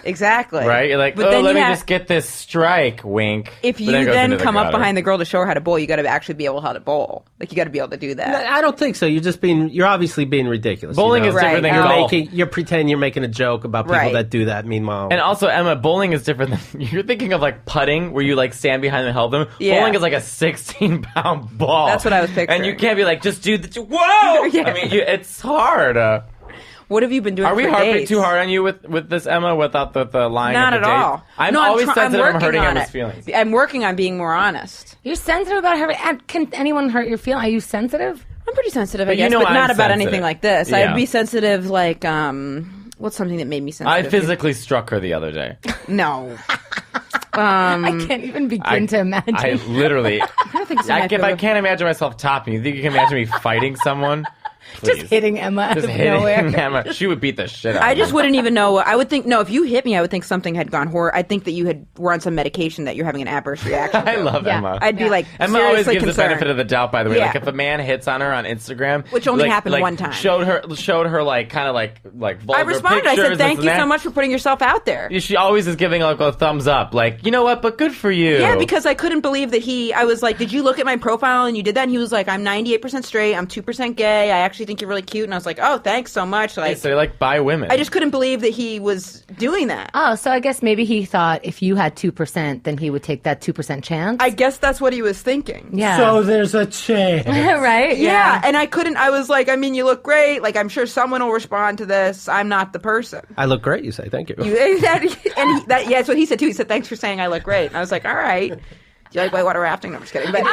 Exactly. right? You're like, But oh, then let you me have- just get this strike. Wink. If But you it goes then into the come up gutter. behind the girl to show her how to bowl, you got to actually be able how to bowl. Like you got to be able to do that. I don't think so. You're obviously being ridiculous. Bowling you is know? different Right. than golf. You're pretending you're making a joke about people Right. that do that. Meanwhile, And also, Emma, bowling is different than you're thinking of like putting, where you like stand behind and help them. Yeah. Bowling is like a 16-pound ball. That's what I was picturing. And you can't be like, just do the. Whoa! Yeah. I mean, it's hard. What have you been doing? Are we for harping days? too hard on you with this, Emma? Without the line? Not at all. I'm No, always I'm sensitive. I'm working hurting on Emma's it. feelings. I'm working on being more honest. You're sensitive about her. Can anyone hurt your feelings? Are you sensitive? I'm pretty sensitive, I But you guess, know but I'm not about sensitive. anything like this. Yeah. I'd be sensitive, like, what's something that made me I sensitive? physically struck her the other day. No. I can't even begin to imagine. I literally. I don't think so. If I can't imagine myself topping you, think you can imagine me fighting someone? Please. Just hitting Emma out Just of hitting nowhere. Emma. She would beat the shit out I of just me. wouldn't even know. I would think, no, if you hit me, I would think something had gone horror. I think that you were on some medication that you're having an adverse reaction to. I love Yeah. Emma. I'd be like, Emma always seriously gives concerned. the benefit of the doubt. By the way, Yeah. like if a man hits on her on Instagram, Which only like- happened like, one time. showed her like kind of like vulgar I responded. I pictures, said, thank this you and so that. much for putting yourself out there. She always is giving like a thumbs up, like you know what, but good for you. Yeah, because I couldn't believe that I was like, did you look at my profile and you did that? And he was like, I'm 98% straight. I'm 2% gay. I actually think you're really cute. And I was like, oh, thanks so much. Like, so like by women. I just couldn't believe that he was doing that. Oh, so I guess maybe he thought if you had 2%, then he would take that 2% chance. I guess that's what he was thinking. yeah. so there's a chance. right? Yeah, and I was like, I mean, you look great. Like, I'm sure someone will respond to this. I'm not the person. I look great. You say thank you. That's what he said too. He said, thanks for saying I look great. And I was like, all right. you like whitewater rafting? No, I'm just kidding. But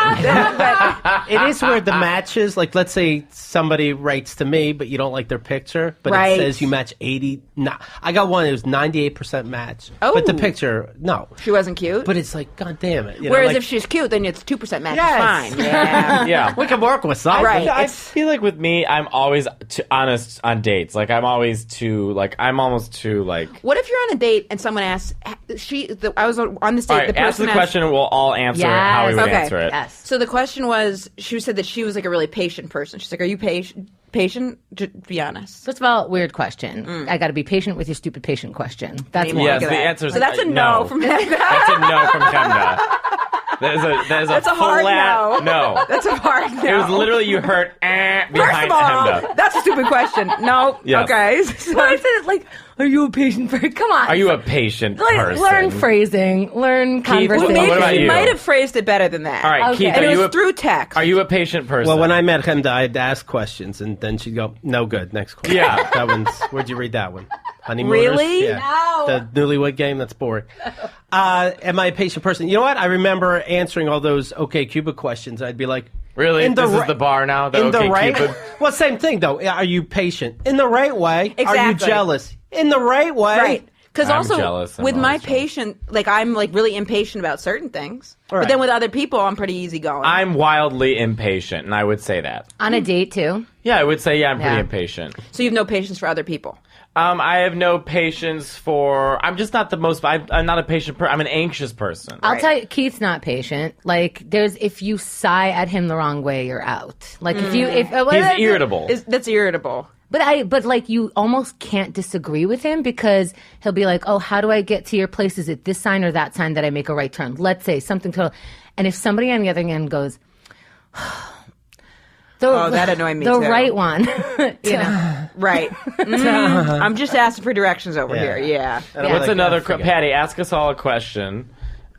It is weird, the matches. Like, let's say somebody writes to me, but you don't like their picture, but Right. it says you match 80. Nah, I got one, it was 98% match. Oh. But the picture, no. she wasn't cute. But it's like, God damn it. You know, Whereas like, if she's cute, then it's 2% match. Yes. It's fine. Yeah. Yeah. we can work with something. Right. I It's- feel like with me, I'm always too honest on dates. Like I'm always too like I'm almost too like. What if you're on a date and someone asks? I was on this date. All right, the ask person the asked, question. We'll all answer it how we would Okay. answer it. Yes. So the question was, she said that she was like a really patient person. She's like, "Are you patient? Patient? Be honest." First of all, weird question. I got to be patient with your stupid patient question. That's Anymore. one. Yes, Look the at that. answer is So that's a no from That's a no from Kemda. That is That's a hard flat no. That's a hard no. It was literally you heard First behind of all, Kemda. that's a stupid question. No. Yes. Okay. So Why is it like, are you a patient person? Come on. Are you a patient like, person? learn phrasing, learn Keith, conversation. what about she you? might have phrased it better than that. All right, Okay. Keith, And are it you was a through text. are you a patient person? Well, when I met him, I had to ask questions, and then she'd go, "No good." Next question. Yeah. That one's. Where'd you read that one? Honeymooners? Really? Yeah. No. The Newlywed Game. That's boring. Am I a patient person? You know what? I remember answering all those OK Cupid questions. I'd be like, Really? In the This is ri- the bar now? The in the OK right. Cupid? Well, same thing though. Are you patient in the right way? Are you Exactly. jealous in the right way? Right. Because I'm also jealous. I'm with my always jealous. patient, like I'm like really impatient about certain things, Right. but then with other people, I'm pretty easygoing. I'm wildly impatient, and I would say that. On a date, too. Yeah, I would say, yeah, I'm pretty Yeah. impatient. So you have no patience for other people. I have no patience for. I'm just not the most. I'm not a patient person. I'm an anxious person. I'll Right. tell you, Keith's not patient. Like, if you sigh at him the wrong way, you're out. Like, if He's irritable. That's irritable. But like, you almost can't disagree with him because he'll be like, oh, how do I get to your place? Is it this sign or that sign that I make a right turn? Let's say something total. And if somebody on the other end goes, That annoyed me the too. right one, you know. Right. I'm just asking for directions over here. Yeah. And I'm What's like, another? "Ah, forget it." Patty, ask us all a question,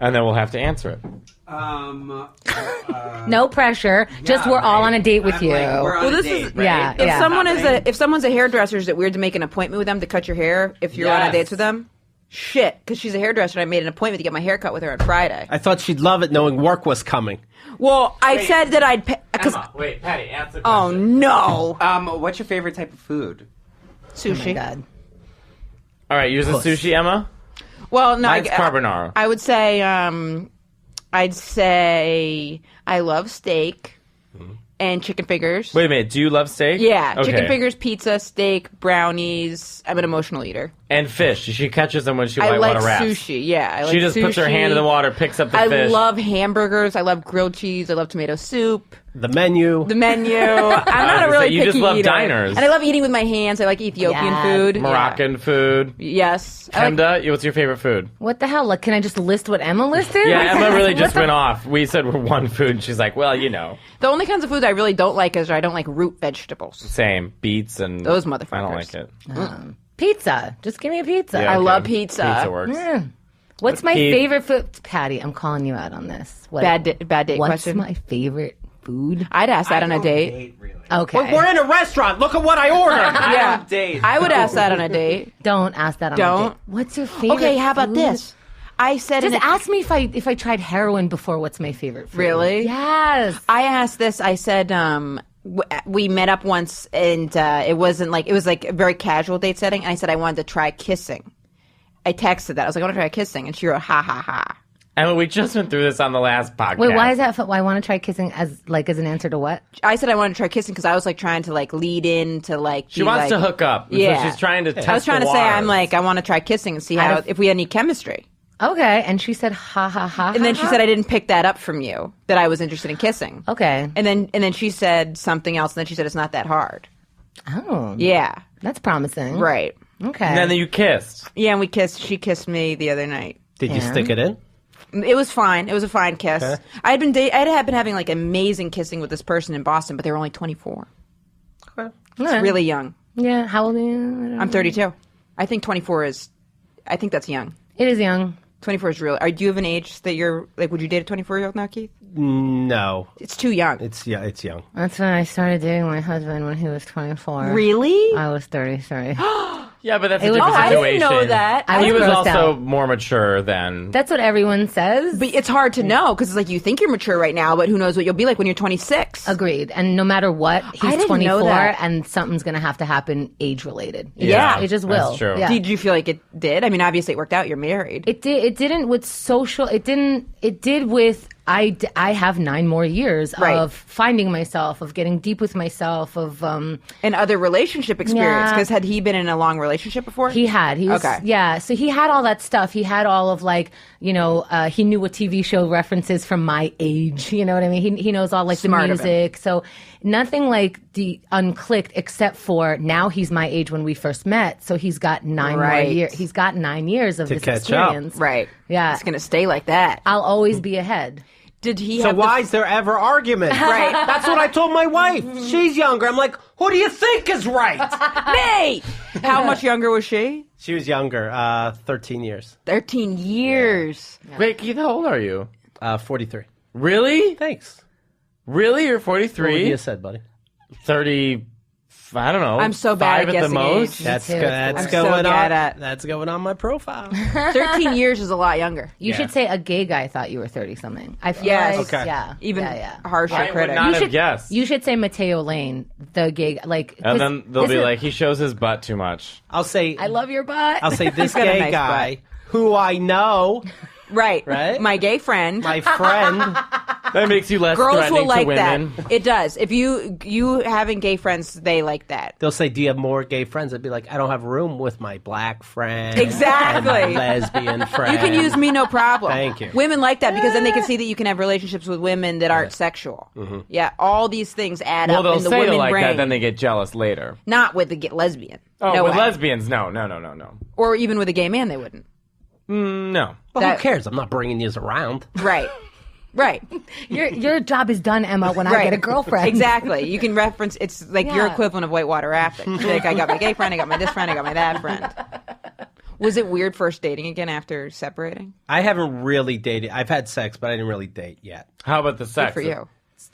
and then we'll have to answer it. No pressure. Just we're all on a date with you. We're on Well, a this date, is- right? Yeah, If yeah. if someone's a hairdresser, is it weird to make an appointment with them to cut your hair if you're on a Yes. date with them? Shit, because she's a hairdresser, and I made an appointment to get my hair cut with her on Friday. I thought she'd love it knowing work was coming. Well, I said that I'd because Emma, wait, Patty, answer the oh question. no, What's your favorite type of food? sushi. God. All right, yours is sushi, Emma. Well, no, Mine's carbonara. I would say, I'd say I love steak and chicken fingers. Wait a minute. Do you love steak? Yeah, Okay. chicken fingers, pizza, steak, brownies. I'm an emotional eater. And fish. She catches them when she I white like water rafts. sushi. Yeah, I like She just puts her sushi. hand in the water, picks up the I fish. love hamburgers. I love grilled cheese. I love tomato soup. The menu. The menu. I'm not gonna a really say, you picky just love eater. diners. And I love eating with my hands. I like Ethiopian Yeah. food. Moroccan food. Yeah. Yes. I like- Kemda, what's your favorite food? What the hell? Like, can I just list what Emma listed? Yeah, Emma really What just the- went off. We said we're one food, and she's like, well, you know, the only kinds of foods I really don't like is I don't like root vegetables. same. Beets and... Those I don't motherfuckers. like it. Pizza. Just give me a pizza. Yeah, I okay. love pizza. Pizza works. What's my Keith- favorite food? Patty, I'm calling you out on this. What, Bad date what's question. my favorite food? I'd ask that on a don't date. really. Okay. We're in a restaurant. Look at what I ordered. Yeah. don't date. I would ask that on a date. Don't ask that on a Don't. date. What's your favorite Okay, how about food? this? I said Just in a- ask me if I tried heroin before. What's my favorite food? Really? Yes. I asked this. I said, we met up once, and it was like a very casual date setting. And I said I wanted to try kissing. I texted that. I was like, I want to try kissing, and she wrote, ha ha ha. Emma, we just went through this on the last podcast. Wait, why is that? Why I want to try kissing as an answer to what? I said I wanted to try kissing because I was like trying to like lead in to like. She wants to hook up. Yeah. So she's trying to test I was trying the to say waters. I'm like I want to try kissing and see Out how of- if we had any chemistry. Okay, and she said ha ha ha. And then she said I didn't pick that up from you that I was interested in kissing. Okay. And then she said something else. And then she said it's not that hard. Oh, Yeah. that's promising. Right. Okay. And then you kissed. Yeah, and we kissed. She kissed me the other night. Did you Yeah. stick it in? It was fine. It was a fine kiss. Okay. I had been having like amazing kissing with this person in Boston, but they were only 24. Yeah. Really young. Yeah. How old are you? I'm 32. I think 24 is. I think that's young. It is young. 24 is real. Do you have an age that you're like? Would you date a 24-year-old now, Keith? No. It's too young. It's young. That's when I started dating my husband when he was 24. Really? I was 33. Yeah, but that's a It was- different Oh, I situation. didn't know that. I He was grossed also out. more mature than. That's what everyone says. But it's hard to know because it's like you think you're mature right now, but who knows what you'll be like when you're 26. Agreed. And no matter what, he's didn't know 24 that. and something's going to have to happen age related. Yeah. It just will. That's true. Yeah. Did you feel like it did? I mean, obviously it worked out. You're married. It did. It didn't with social. It didn't. It did with. I have 9 more years Right. of finding myself, of getting deep with myself, of And other relationship experience. Yeah. Because had he been in a long relationship before? he was Okay. yeah. So he had all that stuff. He had all of like he knew what TV show references from my age. You know what I mean? He knows all like Smart the of him. music. So nothing like the unclicked except for now he's my age when we first met. So he's got 9 more Right. years. He's got 9 years of To this catch up. experience. Right. Yeah. It's going to stay like that. I'll always be ahead. Did he So have why is there ever argument? Right. That's what I told my wife. She's younger. I'm like, who do you think is right? me? How much younger was she? She was younger, 13 years. 13 years. Wait, Keith, how old are you? 43. Really? Thanks. Really? You're What would 43? you said, buddy? 30. I don't know. I'm so bad 5 at at the guessing most. age. That's too. that's I'm so going bad on. at- That's going on my profile. 13 years is a lot younger. You Yeah. should say a gay guy thought you were 30 something. I feel Yes. like Okay. yeah. Even yeah. harsher I would critic. not You have should guessed. You should say Mateo Lane, the gay like And 'cause then they'll be isn't- like, he shows his butt too much. I'll say I love your butt. I'll say this got a gay nice guy who I know, Right. Right? My gay friend. my friend. That makes you less Girls threatening will like to that. women. It does. If you having gay friends, they like that. They'll say, "Do you have more gay friends?" I'd be like, "I don't have room with my black friend, Exactly. and my lesbian friend." You can use me, no problem. Thank you. Women like that because then they can see that you can have relationships with women that aren't sexual. Yeah, all these things add Well, up they'll in the say women like brain. that, then they get jealous later. Not with the lesbian. Oh, no with way. lesbians, no. Or even with a gay man, they wouldn't. No. Well, that- who cares? I'm not bringing yous around. Right. Right. your job is done, Emma, when I Right. get a girlfriend. Exactly. You can reference. It's like your Yeah. equivalent of whitewater rafting. Like I got my gay friend, I got my this friend, I got my that friend. Was it weird first dating again after separating? I haven't really dated. I've had sex, but I didn't really date yet. How about the sex? For you.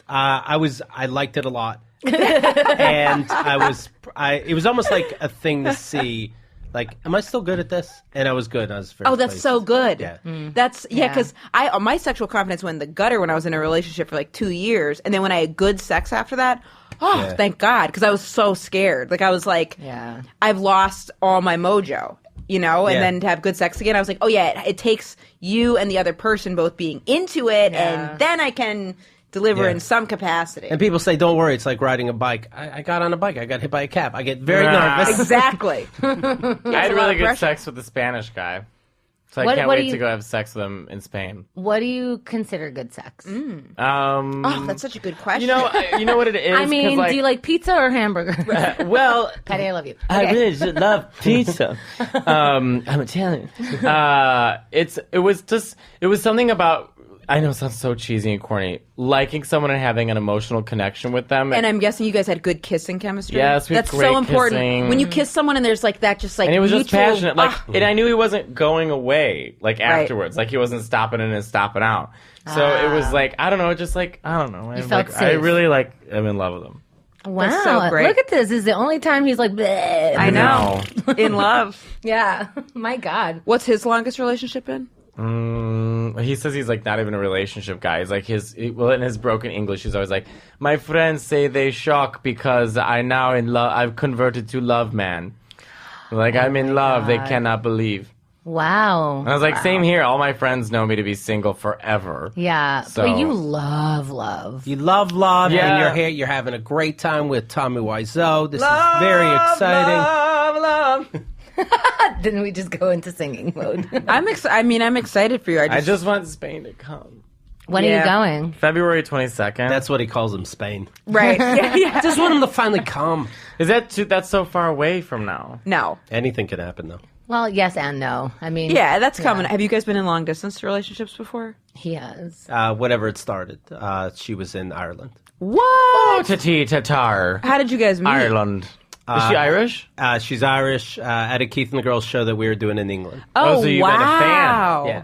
I liked it a lot, and it was almost like a thing to see. Like, am I still good at this? And I was good. I was very Oh, that's pleased. so good. Yeah. That's Yeah. because my sexual confidence went in the gutter when I was in a relationship for like 2 years, and then when I had good sex after that, Yeah. thank God, because I was so scared. Like I was like, Yeah. I've lost all my mojo, and Yeah. then to have good sex again, I was like, oh yeah, it takes you and the other person both being into it, Yeah. and then I can deliver Yeah. in some capacity. And people say, "Don't worry, it's like riding a bike." I got on a bike. I got hit by a cab. I get very Nah. nervous. Exactly. I had a lot really of good pressure. sex with the Spanish guy. So I What- can't what wait do you- to go have sex with him in Spain. What do you consider good sex? Oh, that's such a good question. You know what it is? I mean, 'Cause, do you like pizza or hamburger? well, Patty, I love you. I Okay. really just love pizza. I'm Italian. It was something about. I know it sounds so cheesy and corny. Liking someone and having an emotional connection with them. And I'm guessing you guys had good kissing chemistry. Yes, we had that's great so important. kissing. When you kiss someone and there's like that, just like And it was just mutual- passionate. Like, Ah. and I knew he wasn't going away, like, Right. afterwards. Like, he wasn't stopping in and stopping out. So it was like, I don't know, just like, I don't know. felt like, I safe. really, like, am in love with him. Wow, That's so great. look at this. This is the only time he's like, bleh. I know. In love. Yeah. My God. What's his longest relationship in? He says he's, like, not even a relationship guy. He's, like, in his broken English, he's always like, my friends say they shock because I've converted to love man. Like, I'm in love. They cannot believe. Wow. And I was like, same here. All my friends know me to be single forever. Yeah. So- But you love love. You love love, Yeah. and you're here. You're having a great time with Tommy Wiseau. This is very exciting. Love. Then we just go into singing mode. I'm excited for you. I just want Spain to come. When Yeah. are you going? February 22nd. That's what he calls him, Spain. right. Yeah. Just want him to finally come. Is that that's so far away from now? No. Anything could happen, though. Well, yes and no. I mean, Yeah, that's coming. Have you guys been in long distance relationships before? he has. Whenever it started, she was in Ireland. What? Oh, Tati Tatar. How did you guys meet? Ireland. Is she Irish? She's Irish. At a Keith and the Girls show that we were doing in England. Oh, Oh, so you wow. met a fan. Yeah.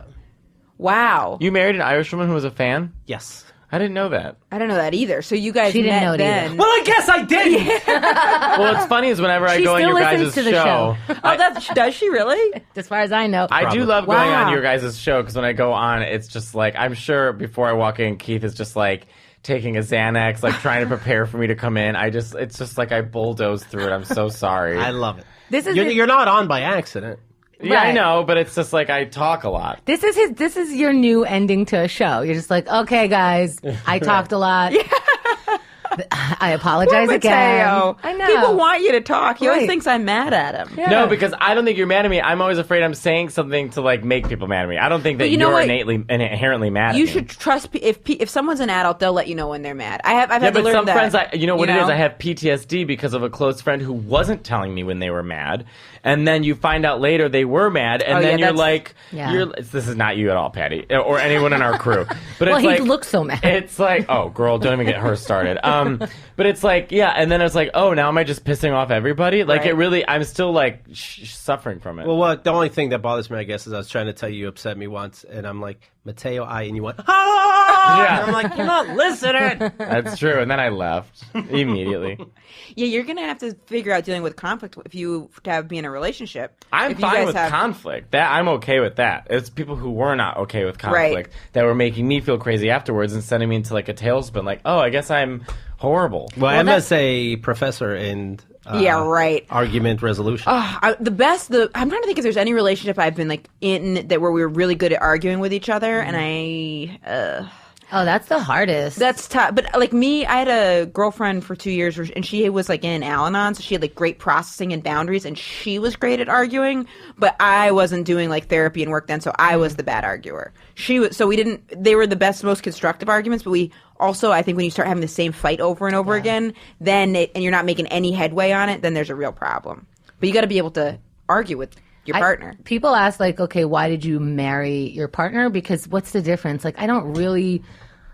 Wow. You married an Irish woman who was a fan? Yes. I didn't know that. I don't know that either. So you guys She didn't met know it either. then. Well, I guess I didn't. Well, what's funny is whenever I She go on still your guys' listens to the show, Oh, does she really? As far as I know. I do love going Wow. on your guys' show because when I go on, it's just like, I'm sure before I walk in, Keith is just like taking a Xanax, like trying to prepare for me to come in. It's just like I bulldoze through it. I'm so sorry. I love it. This is You're not on by accident. Yeah, I Right. know, but it's just like I talk a lot. This is your new ending to a show. You're just like, okay, guys, I talked a lot. I apologize again. Mateo. I know. People want you to talk. He always Right. thinks I'm mad at him. Yeah. No, because I don't think you're mad at me. I'm always afraid I'm saying something to like make people mad at me. I don't think that you know you're what? inherently mad You at me. should trust if someone's an adult, they'll let you know when they're mad. I've Yeah, had to but learn some that. friends, you know what it is? know? I have PTSD because of a close friend who wasn't telling me when they were mad, and then you find out later they were mad, and Oh, then yeah, you're that's- like, Yeah. this is not you at all, Patty, or anyone in our crew. But Well, it's he like, looks so mad. It's like, oh, girl, don't even get her started. But it's like, yeah, and then it's like, oh, now am I just pissing off everybody? Like, Right. it really, I'm still like suffering from it. Well, the only thing that bothers me, I guess, is I was trying to tell you upset me once, and I'm like, Mateo, and you went, ah! Yeah. And I'm like, you're not listening. That's true, and then I left immediately. Yeah, you're gonna have to figure out dealing with conflict if you be in a relationship. I'm If you fine guys with have- conflict. That I'm okay with that. It's people who were not okay with conflict Right. that were making me feel crazy afterwards and sending me into like a tailspin. Like, oh, I guess I'm horrible. Well, Emma's a professor in Yeah, right. argument resolution. I'm trying to think if there's any relationship I've been like in that where we were really good at arguing with each other, and Oh, that's the hardest. that's tough. But like me, I had a girlfriend for 2 years, and she was like in Al-Anon, so she had like great processing and boundaries, and she was great at arguing. But I wasn't doing like therapy and work then, so I was the bad arguer. She was, so we didn't. They were the best, most constructive arguments, but we also, I think, when you start having the same fight over and over again, and you're not making any headway on it, then there's a real problem. But you got to be able to argue with your partner. People ask, like, okay, why did you marry your partner? Because what's the difference? Like, I don't really.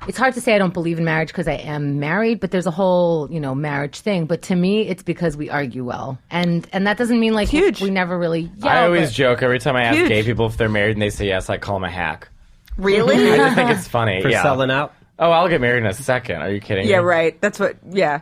It's hard to say I don't believe in marriage because I am married, but there's a whole, marriage thing. But to me, it's because we argue well, and that doesn't mean like Huge. we never really. Yell, I always but- joke every time I ask Huge. gay people if they're married and they say yes, I call them a hack. Really? I just think it's funny. for yeah. selling out. Oh, I'll get married in a second. Are you kidding Yeah, me? right. That's what. Yeah,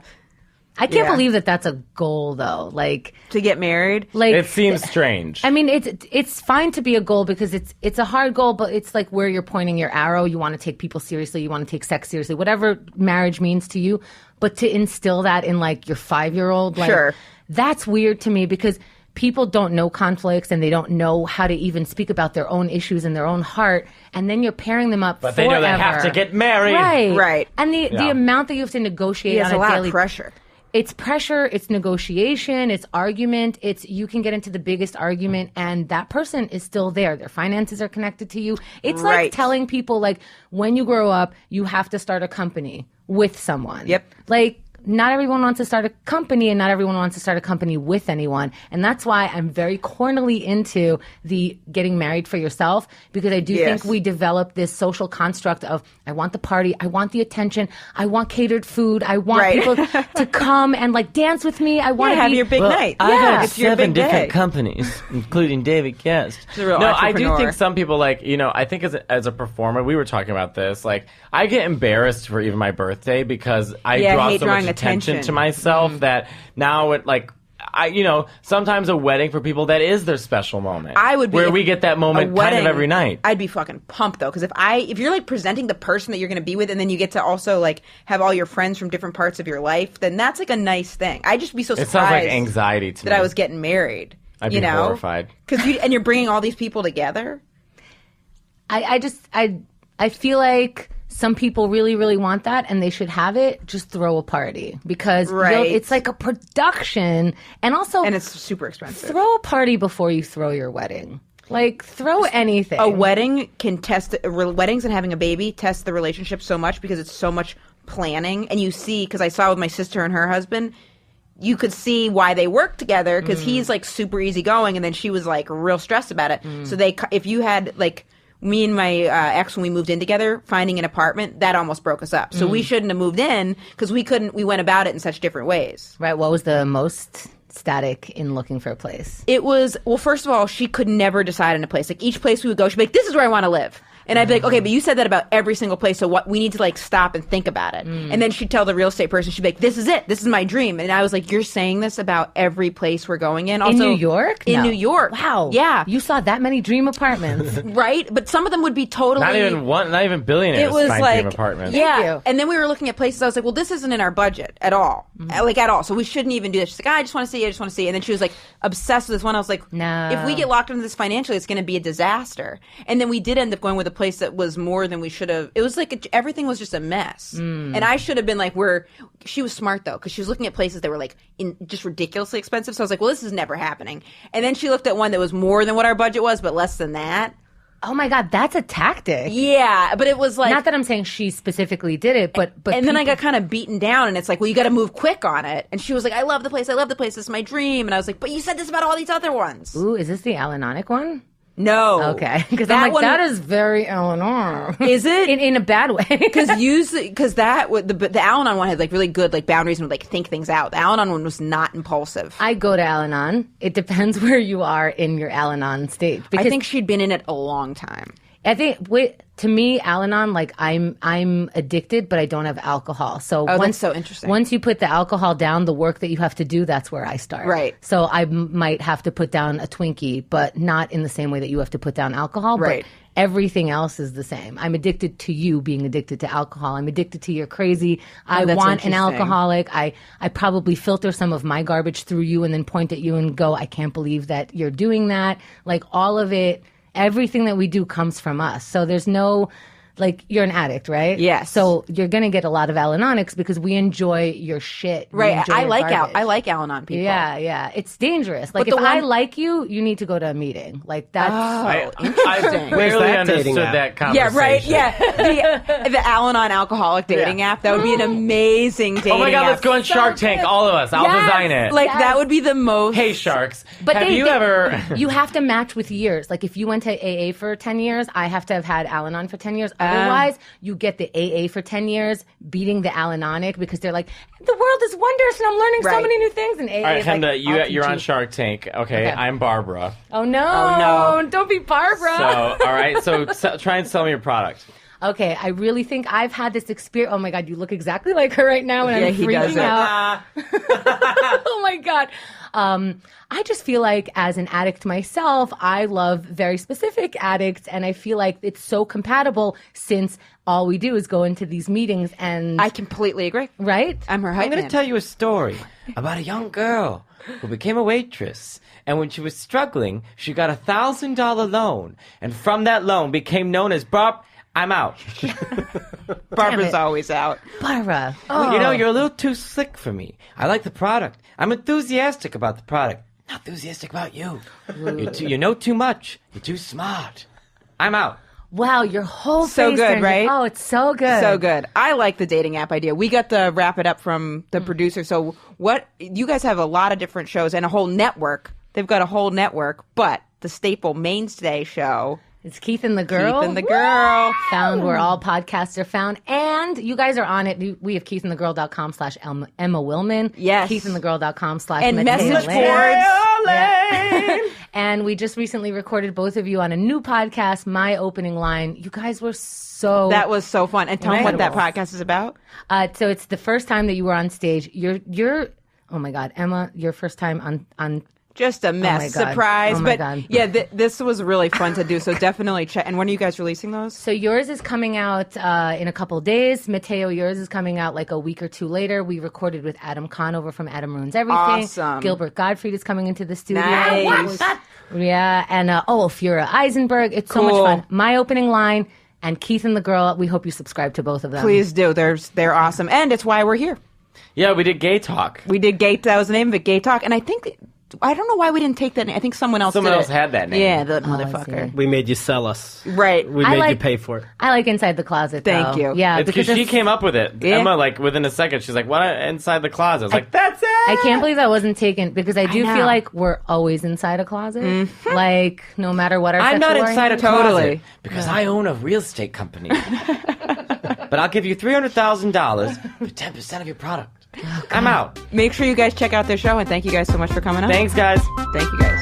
I can't Yeah. believe that that's a goal, though. Like, to get married. It seems strange. I mean, it's fine to be a goal because it's a hard goal, but it's like where you're pointing your arrow. You want to take people seriously. You want to take sex seriously. Whatever marriage means to you, but to instill that in like your 5-year-old, like, Sure. that's weird to me because people don't know conflicts and they don't know how to even speak about their own issues in their own heart, and then you're pairing them up. But they know they have to get married. right? Right. And the Yeah. amount that you have to negotiate He has on a lot daily of pressure. It's pressure, it's negotiation, it's argument, you can get into the biggest argument and that person is still there. Their finances are connected to you. It's like Right. telling people like when you grow up, you have to start a company with someone. Yep. Like not everyone wants to start a company and not everyone wants to start a company with anyone. And that's why I'm very cornily into the getting married for yourself because I do Yes. think we develop this social construct of I want the party, I want the attention, I want catered food, I want Right. people to come and like dance with me. I want Yeah, to have be your big night. I Yeah. got It's your 7 big day. different companies, including David Guest. a real No, I do entrepreneur. think some people like, I think as a performer, we were talking about this, like, I get embarrassed for even my birthday because I Yeah, I draw hate so much drawing attention attention. to myself that now it, like, sometimes a wedding for people, that is their special moment. I would be where if we get that a moment kind wedding, of every night. I'd be fucking pumped though, because if you're like presenting the person that you're going to be with, and then you get to also like have all your friends from different parts of your life, then that's like a nice thing. I'd just be so It surprised sounds like anxiety to that me. I was getting married. I'd be horrified. because and you're bringing all these people together. I feel like some people really, really want that and they should have it. Just throw a party because Right. it's like a production and also And it's super expensive. throw a party before you throw your wedding. Like throw anything. A wedding can test weddings and having a baby test the relationship so much because it's so much planning, and you see, because I saw with my sister and her husband, you could see why they work together because he's like super easygoing, and then she was like real stressed about it. So if you had like me and my ex when we moved in together, finding an apartment that almost broke us up. So we shouldn't have moved in because we couldn't. We went about it in such different ways. Right. What was the most static in looking for a place? It was, well, first of all, she could never decide on a place. Like each place we would go, she'd be like, "This is where I want to live." And I'd be like, okay, but you said that about every single place, so what? We need to like stop and think about it. And then she'd tell the real estate person, she'd be like, this is it. This is my dream. And I was like, you're saying this about every place we're going in? Also, In New York? In No. New York. Wow. Yeah. You saw that many dream apartments. Right? But some of them would be totally... Not even billionaires It was find like, dream apartments. yeah. Thank you. And then we were looking at places. I was like, well, this isn't in our budget at all. Like, at all. So we shouldn't even do this. She's like, I just want to see. I just want to see. And then she was like, obsessed with this one. I was like, No. if we get locked into this financially, it's going to be a disaster. And then we did end up going with a place that was more than we should have. It was like, everything was just a mess. And I should have been like, she was smart though, because she was looking at places that were like just ridiculously expensive. So I was like, well, this is never happening. And then she looked at one that was more than what our budget was, but less than that. Oh my God, that's a tactic. Yeah, but it was like... Not that I'm saying she specifically did it, but and then I got kind of beaten down, and it's like, well, you got to move quick on it. And she was like, I love the place. This is my dream. And I was like, but you said this about all these other ones. Ooh, is this the Alanonic one? No. Okay, because I'm like, one, that is very Eleanor. Is it? in a bad way? Because the Al-Anon one had like really good like boundaries and would like think things out. The Al-Anon one was not impulsive. I go to Al-Anon. It depends where you are in your Al-Anon stage. Because I think she'd been in it a long time. I think to me, Al-Anon, like I'm addicted, but I don't have alcohol. So that's so interesting. Once you put the alcohol down, the work that you have to do, that's where I start. Right. So I might have to put down a Twinkie, but not in the same way that you have to put down alcohol. Right. But everything else is the same. I'm addicted to you being addicted to alcohol. I'm addicted to your crazy. I that's want an interesting. alcoholic. I probably filter some of my garbage through you and then point at you and go, I can't believe that you're doing that. Like all of it. Everything that we do comes from us. So there's no, like, you're an addict, right? Yes. So you're going to get a lot of Alanonics because we enjoy your shit. We Right. enjoy I your like garbage. I like Al-Anon people. Yeah. It's dangerous. Like, But if the I one- like you, you need to go to a meeting. Like, that's... I Where's barely that understood dating app? that Yeah, conversation. right. Yeah, the Al-Anon alcoholic dating app. That would be an amazing dating. Oh my God, app. let's go on Shark Tank, all of us. I'll Yes. design it. Like that would be the most. Hey, sharks. But have you ever? You have to match with years. Like if you went to AA for 10 years, I have to have had Al-Anon for 10 years. Otherwise, you get the AA for 10 years beating the Al-Anonic because they're like, the world is wondrous and I'm learning so Right. many new things. And AA All right, is like, Hemda, I'll teach you're on you. Shark Tank. Okay, Okay. I'm Barbara. Oh no. Oh, no. Don't be Barbara. So, all right, so try and sell me your product. Okay, I really think I've had this experience. Oh my God, you look exactly like her right now, and Yeah, I'm he freaking does it. out. Oh my God. I just feel like as an addict myself, I love very specific addicts, and I feel like it's so compatible since all we do is go into these meetings and I completely agree. right? I'm her hype I'm going to man. tell you a story about a young girl who became a waitress. And when she was struggling, she got $1,000 loan. And from that loan became known as Barb. I'm out. Barbara's it. always out. Barbara. You know, you're a little too slick for me. I like the product. I'm enthusiastic about the product. Not enthusiastic about you. You know too much. You're too smart. I'm out. Wow, your whole So face good, turns- right? Oh, it's so good. So good. I like the dating app idea. We got the wrap it up from the producer. So what you guys have a lot of different shows and a whole network. They've got a whole network, but the staple mainstay show, It's Keith and the Girl. Keith and the Girl. Found where all podcasts are found. And you guys are on it. We have keithandthegirl.com/Emma Willman. Yes. Keithandthegirl.com/Mateo And message Lane. boards. Yeah. And we just recently recorded both of you on a new podcast, My Opening Line. You guys were so... That was so fun. And tell them what that Incredible. podcast is about. So it's the first time that you were on stage. You're oh my God, Emma, your first time on Just a mess. my God. Surprise. Oh my but God. yeah, this was really fun to do. So definitely check. And when are you guys releasing those? So yours is coming out in a couple of days. Mateo, yours is coming out like a week or two later. We recorded with Adam Conover from Adam Ruins Everything. Awesome. Gilbert Gottfried is coming into the studio. Nice. Yeah, and Ophira Eisenberg. It's so Cool. much fun. My Opening Line and Keith and the Girl. We hope you subscribe to both of them. Please do. They're awesome. And it's why we're here. Yeah, we did Gay Talk. We did Gay. That was the name of it, Gay Talk. And I think, I don't know why we didn't take that name. I think someone else Someone did else it. had that name. Yeah, the I motherfucker. see. We made you sell us. Right. We I made you like- pay for it. I like Inside the Closet. Thank though. you. Yeah, It's because she came up with it. Yeah. Emma, like, within a second, she's like, what, inside the closet? I was like, that's it! I can't believe that wasn't taken because I do know. feel like we're always inside a closet. Like no matter what our I'm not sexual inside a orientation- closet Totally. because I own a real estate company. But I'll give you $300,000 for 10% of your product. I'm out. Make sure you guys check out their show. And thank you guys so much for coming on. Thanks, guys. Thank you guys.